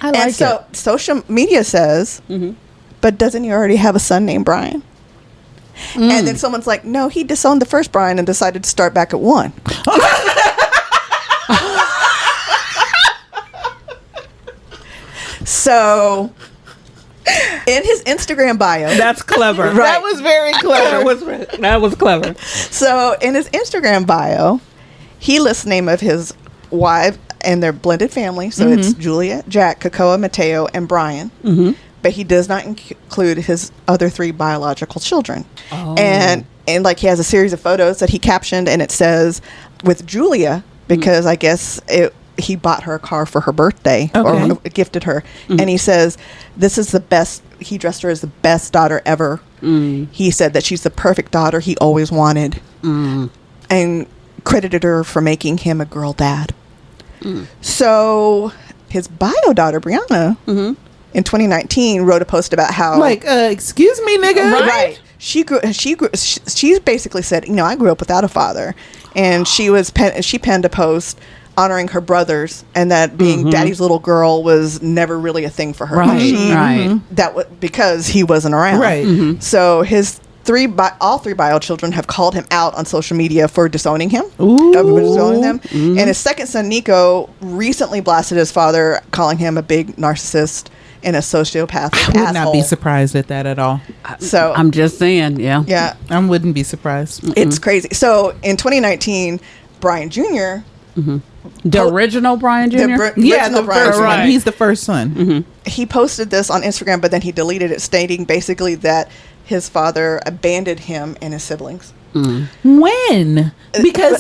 Speaker 1: I like
Speaker 2: And so social media says, but doesn't he already have a son named Brian? And then someone's like, no, he disowned the first Brian and decided to start back at 1. So, in his Instagram bio,
Speaker 1: That's clever.
Speaker 2: Right.
Speaker 3: That was very clever.
Speaker 1: That was clever.
Speaker 2: so in his Instagram bio, he lists the name of his wife and their blended family. So it's Julia, Jack, Kikoa, Mateo, and Brian. But he does not include his other 3 biological children.
Speaker 1: Oh.
Speaker 2: And like he has a series of photos that he captioned, and it says with Julia, because I guess he bought her a car for her birthday or gifted her. And he says, this is the best. He dressed her as the best daughter ever. He said that she's the perfect daughter he always wanted, and credited her for making him a girl dad. So his bio daughter, Brianna, in 2019 wrote a post about how
Speaker 3: Like, excuse me, nigga.
Speaker 2: right. She basically said, I grew up without a father, and she penned a post honoring her brothers, and that being daddy's little girl was never really a thing for her.
Speaker 1: Right.
Speaker 2: That because he wasn't around.
Speaker 3: Right.
Speaker 2: So his all three bio children have called him out on social media for disowning him. Disowning them. And his second son, Nico, recently blasted his father, calling him a big narcissist and a sociopathic
Speaker 3: I would not be surprised at that at all.
Speaker 2: So
Speaker 1: I'm just saying, yeah.
Speaker 3: I wouldn't be surprised.
Speaker 2: It's crazy. So in 2019, Brian Jr.
Speaker 1: The original Brian Jr.?
Speaker 3: The
Speaker 2: Brian
Speaker 3: first
Speaker 2: Jr.
Speaker 3: one. He's the first son.
Speaker 2: He posted this on Instagram, but then he deleted it, stating basically that his father abandoned him and his siblings.
Speaker 3: When? Because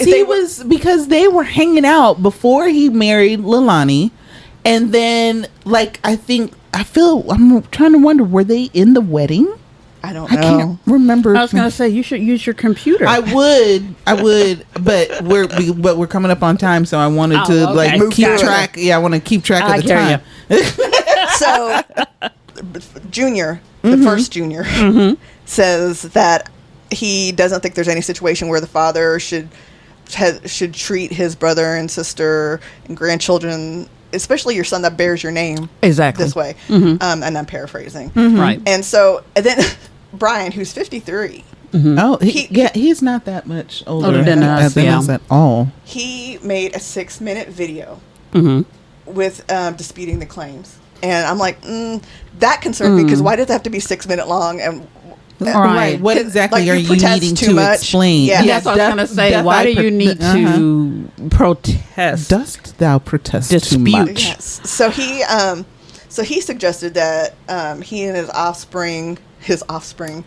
Speaker 3: they were hanging out before he married Leilani, and then I'm trying to wonder, were they in the wedding?
Speaker 2: I don't know.
Speaker 3: I can't remember.
Speaker 1: I was going to say, you should use your computer.
Speaker 3: I would, but we're coming up on time, so I wanted to keep track. Yeah, I want to keep track of the time.
Speaker 2: So, Junior, the first Junior, says that he doesn't think there's any situation where the father should treat his brother and sister and grandchildren, especially your son that bears your name,
Speaker 1: exactly
Speaker 2: this way. And I'm paraphrasing.
Speaker 1: Right.
Speaker 2: And so, and then Brian, who's 53.
Speaker 3: Oh, he's not that much older
Speaker 1: than us
Speaker 3: at all.
Speaker 2: He made a 6-minute video with disputing the claims. And I'm like, that concerned me, because why does it have to be 6 minute long? And
Speaker 3: right. What exactly are you needing to explain?
Speaker 2: Yeah.
Speaker 1: That's what I was going to say. Why do you need to protest?
Speaker 3: Dost thou protest
Speaker 1: Dispute.
Speaker 3: too much?
Speaker 2: Yes. So he suggested that he and his offspring.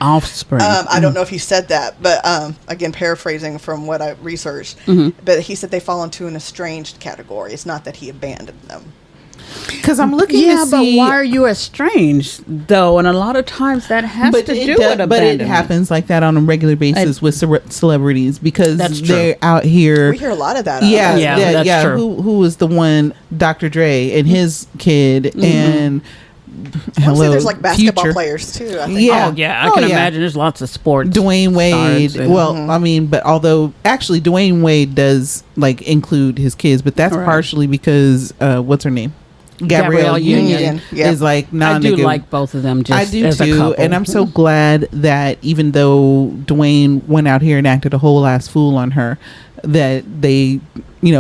Speaker 2: I don't know if he said that, but again, paraphrasing from what I researched, but he said they fall into an estranged category. It's not that he abandoned them.
Speaker 3: Because I'm looking to see.
Speaker 1: But why are you estranged, though? And a lot of times that has to do with abandonment.
Speaker 3: But it happens like that on a regular basis with celebrities, because they're out here.
Speaker 2: We hear a lot of that.
Speaker 1: That's true.
Speaker 3: Who was the one, Dr. Dre and his kid, and
Speaker 2: Honestly, there's like basketball players too, I think.
Speaker 3: Yeah.
Speaker 1: I can imagine there's lots of sports.
Speaker 3: Dwayne Wade.
Speaker 1: stars,
Speaker 3: Well, I mean, but although actually Dwayne Wade does include his kids, but that's partially because what's her name? Gabrielle Union is
Speaker 1: I do like both of them.
Speaker 3: I do
Speaker 1: as
Speaker 3: too,
Speaker 1: a couple.
Speaker 3: and I'm so glad that even though Dwayne went out here and acted a whole ass fool on her, that they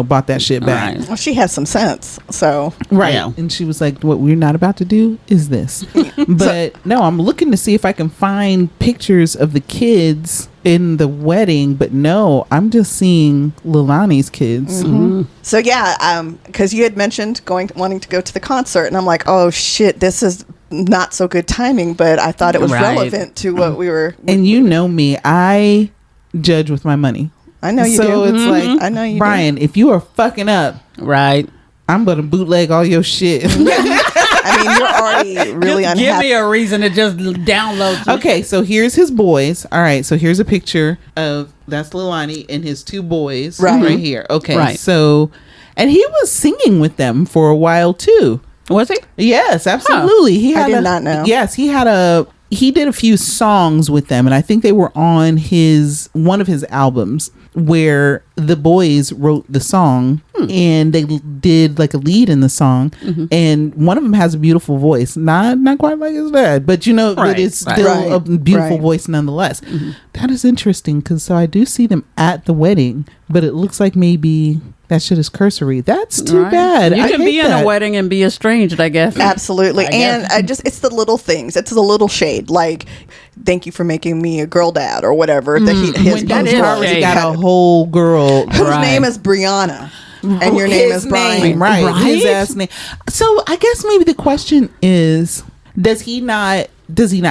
Speaker 3: bought that shit back.
Speaker 2: Well, she has some sense, so
Speaker 3: and she was like, what we're not about to do is this. But no, I'm looking to see if I can find pictures of the kids in the wedding, but no, I'm just seeing Leilani's kids.
Speaker 2: So because you had mentioned wanting to go to the concert, and I'm like, oh shit, this is not so good timing, but I thought it was relevant to what we were.
Speaker 3: And you know me, I judge with my money.
Speaker 2: I know you do.
Speaker 3: So it's like,
Speaker 2: I know you
Speaker 3: Brian, if you are fucking up, I'm gonna bootleg all your shit.
Speaker 2: I mean, you're already really unhappy.
Speaker 1: Give me a reason to just download.
Speaker 3: Okay, so here's his boys. All right, so here's a picture of that's Leilani and his two boys right here. Okay, so and he was singing with them for a while too.
Speaker 1: Was he?
Speaker 3: Yes, absolutely.
Speaker 2: I did not know.
Speaker 3: Yes, he did a few songs with them, and I think they were on one of his albums where the boys wrote the song and they did like a lead in the song, and one of them has a beautiful voice, not quite like his dad, but but it's still a beautiful voice nonetheless. That is interesting, because so I do see them at the wedding, but it looks like maybe that shit is cursory. That's too bad.
Speaker 1: You can be in a wedding and be estranged, I guess.
Speaker 2: Absolutely. It's the little things. It's the little shade. Like, thank you for making me a girl dad or whatever. His
Speaker 3: already got a whole girl
Speaker 2: whose name is Brianna. And your name is Brian.
Speaker 3: Right. His ass name. So I guess maybe the question is, does he not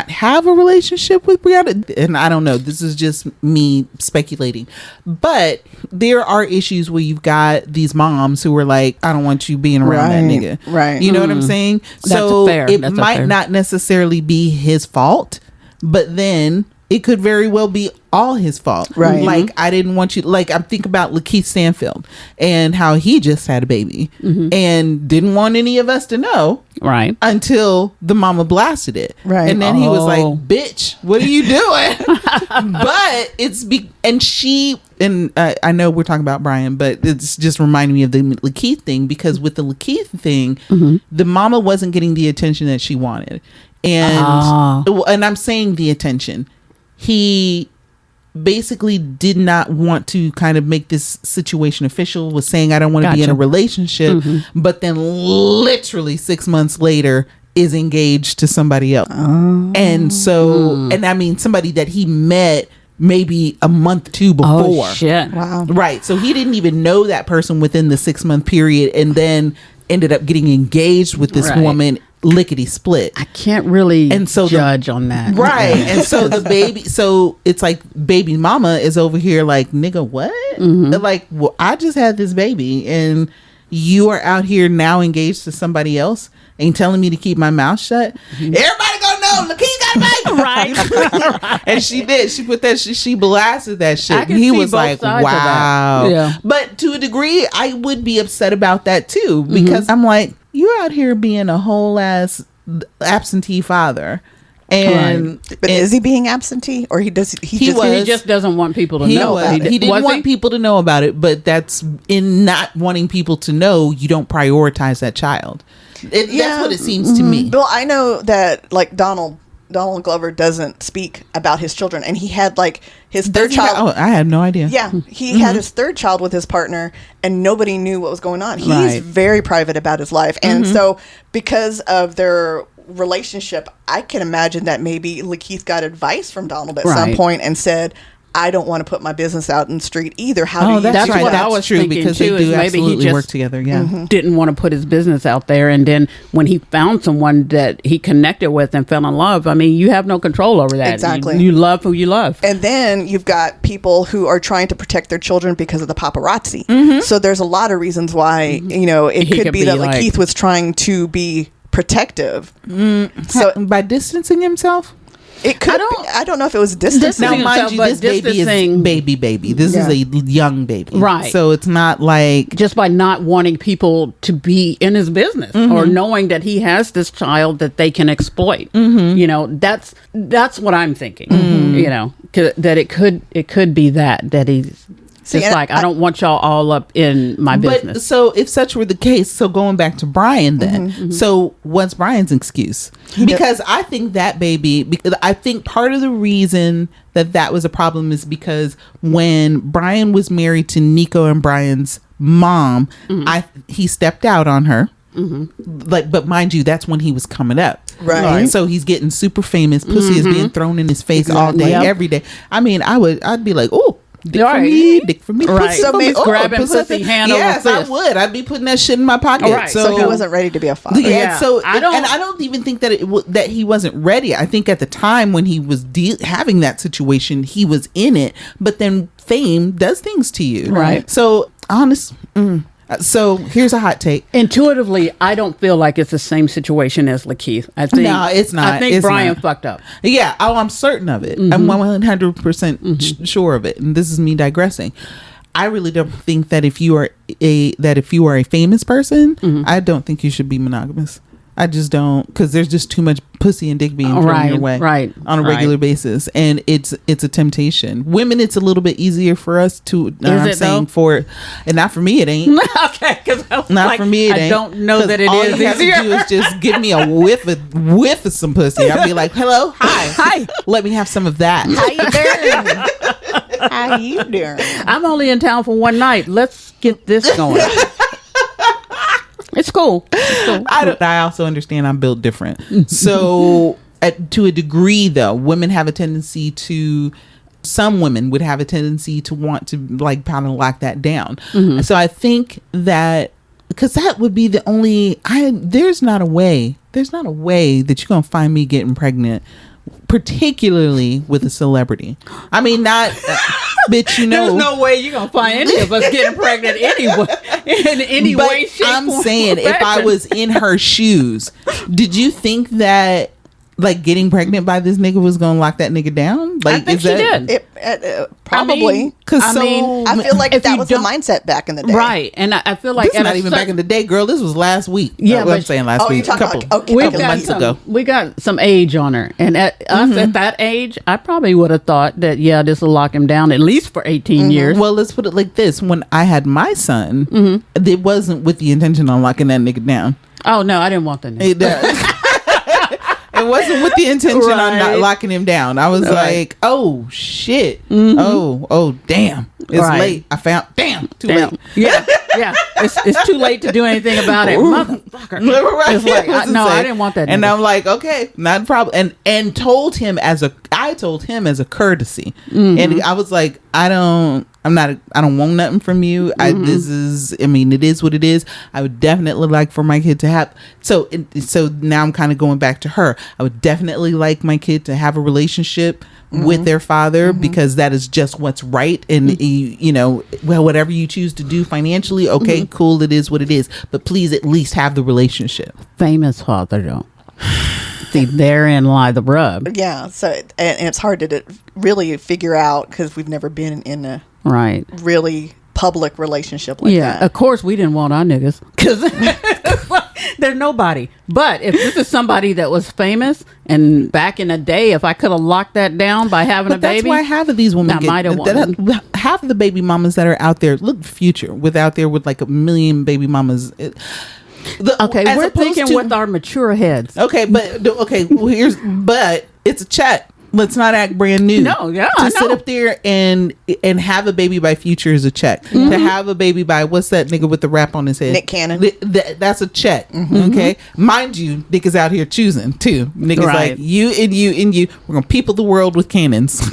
Speaker 3: have a relationship with Brianna? And I don't know, this is just me speculating, but there are issues where you've got these moms who are like, I don't want you being around that nigga,
Speaker 2: right?
Speaker 3: You know what I'm saying? So it might not necessarily be his fault, but then it could very well be all his fault.
Speaker 2: Right.
Speaker 3: Like, I didn't want you, like, I'm thinking about Lakeith Stanfield and how he just had a baby and didn't want any of us to know.
Speaker 1: Right.
Speaker 3: Until the mama blasted it.
Speaker 2: Right.
Speaker 3: And then he was like, bitch, what are you doing? But it's, I know we're talking about Brian, but it's just reminding me of the Lakeith thing, because with the Lakeith thing, the mama wasn't getting the attention that she wanted. And I'm saying the attention. He basically did not want to kind of make this situation official, was saying, I don't want to be in a relationship, but then literally 6 months later is engaged to somebody else. And so, and I mean, somebody that he met maybe a month or two before.
Speaker 1: Oh, shit.
Speaker 2: Wow.
Speaker 3: Right. So he didn't even know that person within the 6 month period, and then ended up getting engaged with this woman lickety split.
Speaker 1: I can't really judge on that.
Speaker 3: Right. And so the baby, so it's like baby mama is over here like, nigga, what? They're like, well, I just had this baby and you are out here now engaged to somebody else and telling me to keep my mouth shut. Everybody gonna know Lakeith got a baby.
Speaker 1: Right.
Speaker 3: And she did. She put that, she blasted that shit.
Speaker 1: I can
Speaker 3: And he
Speaker 1: see
Speaker 3: was
Speaker 1: both
Speaker 3: like,
Speaker 1: sides of that.
Speaker 3: wow.
Speaker 1: Yeah.
Speaker 3: But to a degree, I would be upset about that too, because I'm like, you're out here being a whole ass absentee father. And
Speaker 2: but is he being absentee, or he
Speaker 1: just doesn't want people to know?
Speaker 3: He didn't want people to know about it, but that's in not wanting people to know, you don't prioritize that child. That's what it seems to me.
Speaker 2: Well, I know that like Donald Glover doesn't speak about his children, and he had like his third child.
Speaker 3: I had no idea.
Speaker 2: Yeah, he had his third child with his partner, and nobody knew what was going on. He's very private about his life, and so because of their relationship, I can imagine that maybe Lakeith got advice from Donald at some point and said, I don't want to put my business out in the street either.
Speaker 1: That's right. What I was thinking
Speaker 3: because
Speaker 1: too,
Speaker 3: they do
Speaker 1: maybe he
Speaker 3: absolutely
Speaker 1: just
Speaker 3: work together. Yeah,
Speaker 1: didn't want to put his business out there, and then when he found someone that he connected with and fell in love, I mean, you have no control over that.
Speaker 2: Exactly.
Speaker 1: You love who you love.
Speaker 2: And then you've got people who are trying to protect their children because of the paparazzi. So there's a lot of reasons why, it could be that Lakeith was trying to be protective.
Speaker 3: So by distancing himself.
Speaker 2: It could. I don't know if it was distance.
Speaker 3: Now, mind you, this baby is baby. This is a young baby,
Speaker 1: right? So
Speaker 3: it's not like
Speaker 1: just by not wanting people to be in his business or knowing that he has this child that they can exploit. That's what I'm thinking. That it could be that he's. It's like, I don't want y'all all up in my business.
Speaker 3: But so if such were the case, so going back to Brian then, so what's Brian's excuse? Because I think that baby, because I think part of the reason that was a problem is because when Brian was married to Nico and Brian's mom, he stepped out on her. But mind you, that's when he was coming up.
Speaker 2: Right.
Speaker 3: So he's getting super famous. Pussy is being thrown in his face all day, every day. I mean, I'd be like, oh, dick for me,
Speaker 1: right?
Speaker 3: Pussy
Speaker 1: So maybe
Speaker 3: grabbing
Speaker 1: pussy hand over fist.
Speaker 3: I would. I'd be putting that shit in my pocket.
Speaker 2: Right. So he wasn't ready to be a father.
Speaker 3: Yeah. So I don't even think that that he wasn't ready. I think at the time when he was having that situation, he was in it. But then fame does things to you,
Speaker 1: right?
Speaker 3: So So here's a hot take.
Speaker 1: Intuitively, I don't feel like it's the same situation as Lakeith. I think
Speaker 3: no, it's not.
Speaker 1: I think Brian fucked up.
Speaker 3: Yeah, I'm certain of it. I'm 100% sure of it. And this is me digressing. I really don't think that if you are a famous person, I don't think you should be monogamous. I just don't, because there's just too much pussy and dick being thrown your way on a regular basis, and it's a temptation. Women, it's a little bit easier for us to. I'm saying for, and not for me, it ain't.
Speaker 1: Okay, because
Speaker 3: not for me, it ain't.
Speaker 1: I don't know that it
Speaker 3: all
Speaker 1: is
Speaker 3: you have
Speaker 1: easier.
Speaker 3: to do is just give me a whiff of some pussy. I'll be like, hello, hi, let me have some of that.
Speaker 2: How you doing?
Speaker 1: I'm only in town for one night. Let's get this going. It's cool.
Speaker 3: I also understand I'm built different. So to a degree, though, women have a tendency to, some women would have a tendency to want to like kind of lock that down. So I think that, because that would be the only, there's not a way that you're going to find me getting pregnant, particularly with a celebrity. I mean, not, bitch,
Speaker 1: there's no way you're going to find any of us getting pregnant anyway, in any way, shape,
Speaker 3: I'm
Speaker 1: form,
Speaker 3: saying, if I was in her shoes, did you think that like getting pregnant by this nigga was gonna lock that nigga down? Like,
Speaker 1: I think
Speaker 3: is
Speaker 1: she
Speaker 3: that
Speaker 1: did.
Speaker 2: Probably.
Speaker 3: I
Speaker 2: feel like
Speaker 1: if
Speaker 2: that
Speaker 1: you
Speaker 2: was the
Speaker 1: don't-
Speaker 2: mindset back in the day.
Speaker 1: Right, and I feel like
Speaker 3: this is not even back in the day, girl. This was last week.
Speaker 1: Yeah,
Speaker 3: what I'm
Speaker 1: but-
Speaker 3: saying last
Speaker 2: Oh,
Speaker 3: week.
Speaker 2: you're talking about
Speaker 1: We've
Speaker 3: couple
Speaker 1: got
Speaker 3: months ago.
Speaker 1: We got some age on her, and at us at that age, I probably would have thought that this will lock him down at least for 18 years.
Speaker 3: Well, let's put it like this: when I had my son, it wasn't with the intention on locking that nigga down.
Speaker 1: Oh no, I didn't want that.
Speaker 3: It wasn't with the intention on not
Speaker 1: Right.
Speaker 3: locking him down. I was like, oh shit. Oh damn. It's
Speaker 1: Right.
Speaker 3: late. I found too
Speaker 1: Damn.
Speaker 3: late.
Speaker 1: Yeah, it's too late to do anything about it, motherfucker.
Speaker 3: Right.
Speaker 1: It's like,
Speaker 3: What's it
Speaker 1: no,
Speaker 3: say?
Speaker 1: I didn't want that.
Speaker 3: And
Speaker 1: nigga.
Speaker 3: I'm like, okay, not a problem. And told him as a courtesy. And I was like, I don't want nothing from you. It is what it is. I would definitely like for my kid to have. So now I'm kind of going back to her. I would definitely like my kid to have a relationship with their father because that is just what's right. And whatever you choose to do financially, okay, cool. It is what it is. But please at least have the relationship.
Speaker 1: Famous father though. See, therein lie the rub.
Speaker 2: Yeah. So, and it's hard to really figure out because we've never been in a
Speaker 1: Right.
Speaker 2: really public relationship like that.
Speaker 1: Of course we didn't want our niggas because they're nobody. But if this is somebody that was famous, and back in the day, if I could have locked that down by having a baby,
Speaker 3: that's why half of these women half of the baby mamas that are out there look future out there with like 1 million baby mamas.
Speaker 1: Okay,
Speaker 3: as
Speaker 1: we're
Speaker 3: opposed
Speaker 1: thinking
Speaker 3: to-
Speaker 1: with our mature heads.
Speaker 3: Okay, but but it's a check. Let's not act brand new.
Speaker 1: No, yeah,
Speaker 3: to
Speaker 1: I
Speaker 3: sit
Speaker 1: know.
Speaker 3: up there and have a baby by Future is a check. To have a baby by what's that nigga with the rap on his head?
Speaker 2: Nick Cannon.
Speaker 3: That's a check. Okay, mind you, niggas out here choosing too. Niggas
Speaker 1: Right.
Speaker 3: like you and you and you. We're gonna people the world with cannons.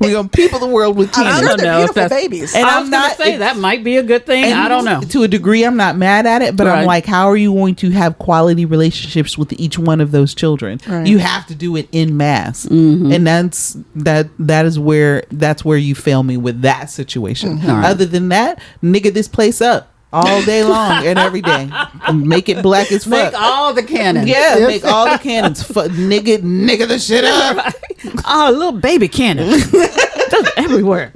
Speaker 3: We're gonna people the world with
Speaker 2: I'm
Speaker 3: cannons.
Speaker 2: sure
Speaker 1: don't
Speaker 2: they're
Speaker 1: know if
Speaker 2: beautiful
Speaker 1: that's-
Speaker 2: babies.
Speaker 3: And
Speaker 1: I
Speaker 3: I'm
Speaker 1: was gonna
Speaker 3: not-
Speaker 1: say that might be a good thing.
Speaker 3: And
Speaker 1: I don't know.
Speaker 3: to a degree, I'm not mad at it, but I'm
Speaker 1: Right.
Speaker 3: like, how are you going to have quality relationships with each one of those children?
Speaker 2: Right.
Speaker 3: You have to do it in mass, and that's where you fail me with that situation.
Speaker 1: Right.
Speaker 3: Other than that, nigga, this place up all day long and every day, make it black as fuck.
Speaker 1: Make all the cannons.
Speaker 3: Yeah, make all the cannons, nigga the shit up.
Speaker 1: Oh, little baby cannon. Just everywhere.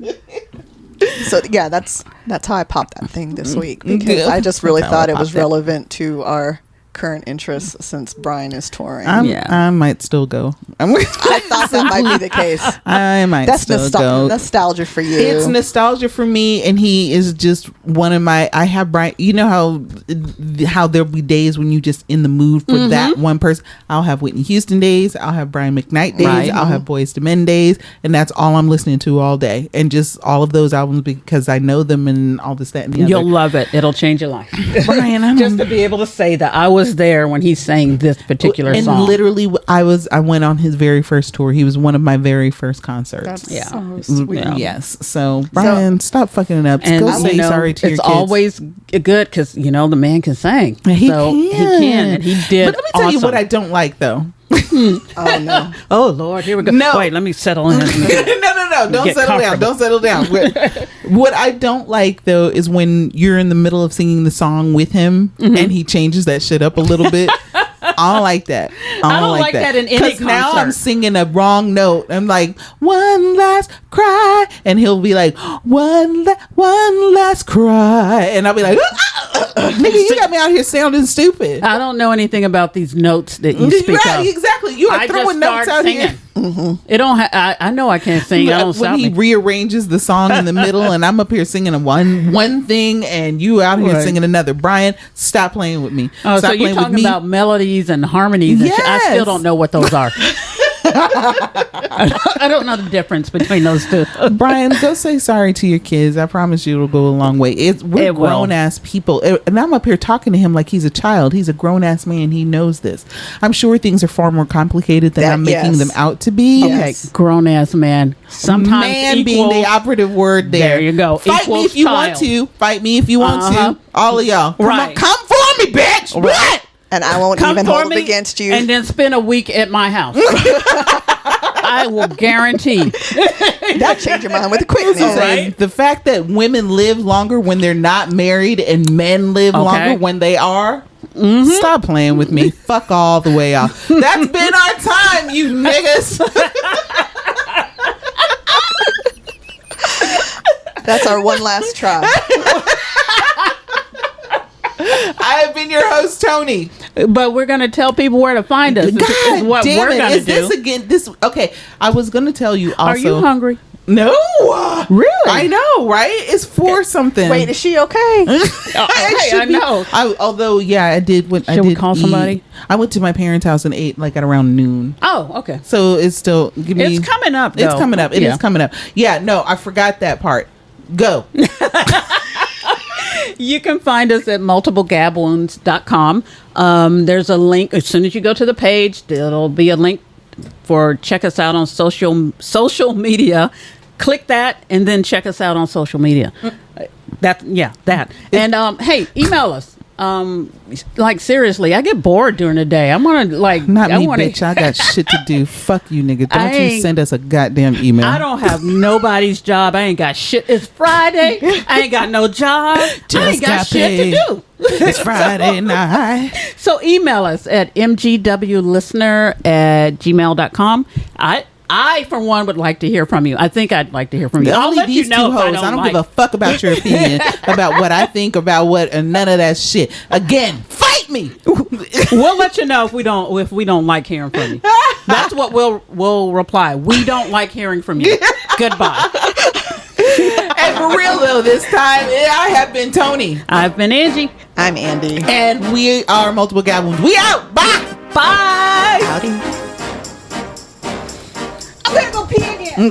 Speaker 2: So yeah, that's how I popped that thing this week because
Speaker 3: Yeah.
Speaker 2: I just really
Speaker 3: That's how
Speaker 2: thought
Speaker 3: I
Speaker 2: it was
Speaker 3: popped it.
Speaker 2: relevant to our current interests since Brian is touring.
Speaker 1: Yeah.
Speaker 3: I might still go.
Speaker 2: I thought that might be the case.
Speaker 3: I might
Speaker 2: That's
Speaker 3: still go.
Speaker 2: nostalgia for you.
Speaker 3: It's nostalgia for me, and he is just one of my. I have Brian. You know how there'll be days when you just in the mood for that one person. I'll have Whitney Houston days. I'll have Brian McKnight days.
Speaker 1: Right.
Speaker 3: I'll have Boyz II Men days, and that's all I'm listening to all day. And just all of those albums because I know them and all this, that, and the
Speaker 1: You'll
Speaker 3: other.
Speaker 1: love it. It'll change your life.
Speaker 3: Brian, I
Speaker 1: Just to be able to say that I was there when he sang this particular
Speaker 3: and
Speaker 1: song.
Speaker 3: literally, I went on his very first tour. He was one of my very first concerts.
Speaker 2: That's
Speaker 1: Yeah.
Speaker 2: so sweet.
Speaker 1: Yeah.
Speaker 3: Yes. So Brian, stop fucking it up.
Speaker 1: And
Speaker 3: Go say sorry to your
Speaker 1: it's
Speaker 3: kids.
Speaker 1: always good because the man can sing.
Speaker 3: He
Speaker 1: so
Speaker 3: can.
Speaker 1: he can, and he did.
Speaker 3: But let me tell you what I
Speaker 1: awesome.
Speaker 3: don't like though.
Speaker 2: Oh no.
Speaker 1: Oh Lord, here we go.
Speaker 3: No.
Speaker 1: Wait, let me settle in.
Speaker 3: no. Don't
Speaker 1: Get
Speaker 3: settle down.
Speaker 1: comfortable.
Speaker 3: Don't settle down. What I don't like though is when you're in the middle of singing the song with him and he changes that shit up a little bit. I don't like that.
Speaker 1: I don't like that in any
Speaker 3: 'Cause now I'm
Speaker 1: concert.
Speaker 3: singing a wrong note. I'm like, one last cry, and he'll be like, one last cry, and I'll be like, nigga, you got me out here sounding stupid.
Speaker 1: I don't know anything about these notes that you speak
Speaker 3: Right,
Speaker 1: of.
Speaker 3: exactly. You are
Speaker 1: I
Speaker 3: throwing
Speaker 1: just
Speaker 3: notes
Speaker 1: start
Speaker 3: out
Speaker 1: singing.
Speaker 3: here.
Speaker 1: It don't. I know I can't sing. I don't
Speaker 3: When
Speaker 1: sound
Speaker 3: he
Speaker 1: me.
Speaker 3: rearranges the song in the middle and I'm up here singing one thing and you out here
Speaker 1: Right.
Speaker 3: singing another. Brian, stop playing with me.
Speaker 1: Oh,
Speaker 3: Stop
Speaker 1: so you're
Speaker 3: playing with
Speaker 1: talking
Speaker 3: me.
Speaker 1: about melodies and harmonies? And shit. I
Speaker 3: Yes.
Speaker 1: still don't know what those are. I don't know the difference between those two.
Speaker 3: Brian, go say sorry to your kids. I promise you it'll go a long way. We're
Speaker 1: It will.
Speaker 3: grown ass people. And I'm up here talking to him like he's a child. He's a grown ass man. He knows this. I'm sure things are far more complicated than I'm making
Speaker 2: Yes.
Speaker 3: them out to be.
Speaker 2: Yes.
Speaker 1: Okay, grown ass man. Sometimes
Speaker 3: Man being the operative word there.
Speaker 1: There you go.
Speaker 3: Fight me
Speaker 1: Equals
Speaker 3: if you want
Speaker 1: child.
Speaker 3: to. Fight me if you want
Speaker 1: Uh-huh.
Speaker 3: to. All of y'all. Come on,
Speaker 1: Right.
Speaker 3: come for me, bitch. What?
Speaker 2: And I won't
Speaker 1: come
Speaker 2: even
Speaker 1: for
Speaker 2: hold
Speaker 1: me
Speaker 2: it against you.
Speaker 1: and then spend a week at my house. I will guarantee.
Speaker 2: That change your mind with the quickness.
Speaker 1: Right.
Speaker 3: The fact that women live longer when they're not married and men live
Speaker 1: Okay.
Speaker 3: longer when they are. Stop playing with me. Fuck all the way off. That's been our time, you niggas.
Speaker 2: That's our one last try.
Speaker 3: I have been your host, Tony.
Speaker 1: But we're going to tell people where to find us.
Speaker 3: God
Speaker 1: is what
Speaker 3: damn
Speaker 1: we're
Speaker 3: it.
Speaker 1: going to
Speaker 3: Is
Speaker 1: do.
Speaker 3: this again? This okay. I was going to tell you also.
Speaker 1: Are you hungry?
Speaker 3: No.
Speaker 1: Really?
Speaker 3: I know, right? It's for something.
Speaker 2: Wait, is she okay?
Speaker 1: Hey, I know.
Speaker 3: Although, yeah, I did. I
Speaker 1: Should
Speaker 3: did
Speaker 1: we call
Speaker 3: eat.
Speaker 1: somebody?
Speaker 3: I went to my parents' house and ate like at around noon.
Speaker 1: Oh, okay.
Speaker 3: So it's still.
Speaker 1: It's coming up, though.
Speaker 3: It's coming up. It is coming up. Yeah. No, I forgot that part. Go.
Speaker 1: You can find us at multiplegabwounds.com. There's a link. As soon as you go to the page, there'll be a link for check us out on social media. Click that and then check us out on social media. That. And hey, email us. Like seriously, I get bored during the day. I want to
Speaker 3: Not me, bitch. I got shit to do. Fuck you, nigga. Don't you send us a goddamn email.
Speaker 1: I don't have nobody's job. I ain't got shit. It's Friday. I ain't got no job. I ain't got shit to do.
Speaker 3: It's Friday night.
Speaker 1: So email us at mgwlistener@gmail.com. I, for one, would like to hear from you. I think I'd like to hear from you. I'll
Speaker 3: Only
Speaker 1: let
Speaker 3: these
Speaker 1: you know
Speaker 3: two
Speaker 1: if
Speaker 3: hoes. I don't give a fuck about your opinion about what I think about what and none of that shit. Again, fight me.
Speaker 1: We'll let you know if we don't like hearing from you. That's what we'll reply. We don't like hearing from you. Goodbye.
Speaker 3: And for real though, this time I have been Tony.
Speaker 1: I've been Angie.
Speaker 2: I'm Andy.
Speaker 3: And we are Multiple Gabwounds. We out. Bye.
Speaker 1: Bye.
Speaker 2: Howdy.
Speaker 1: I'm gonna go pee again.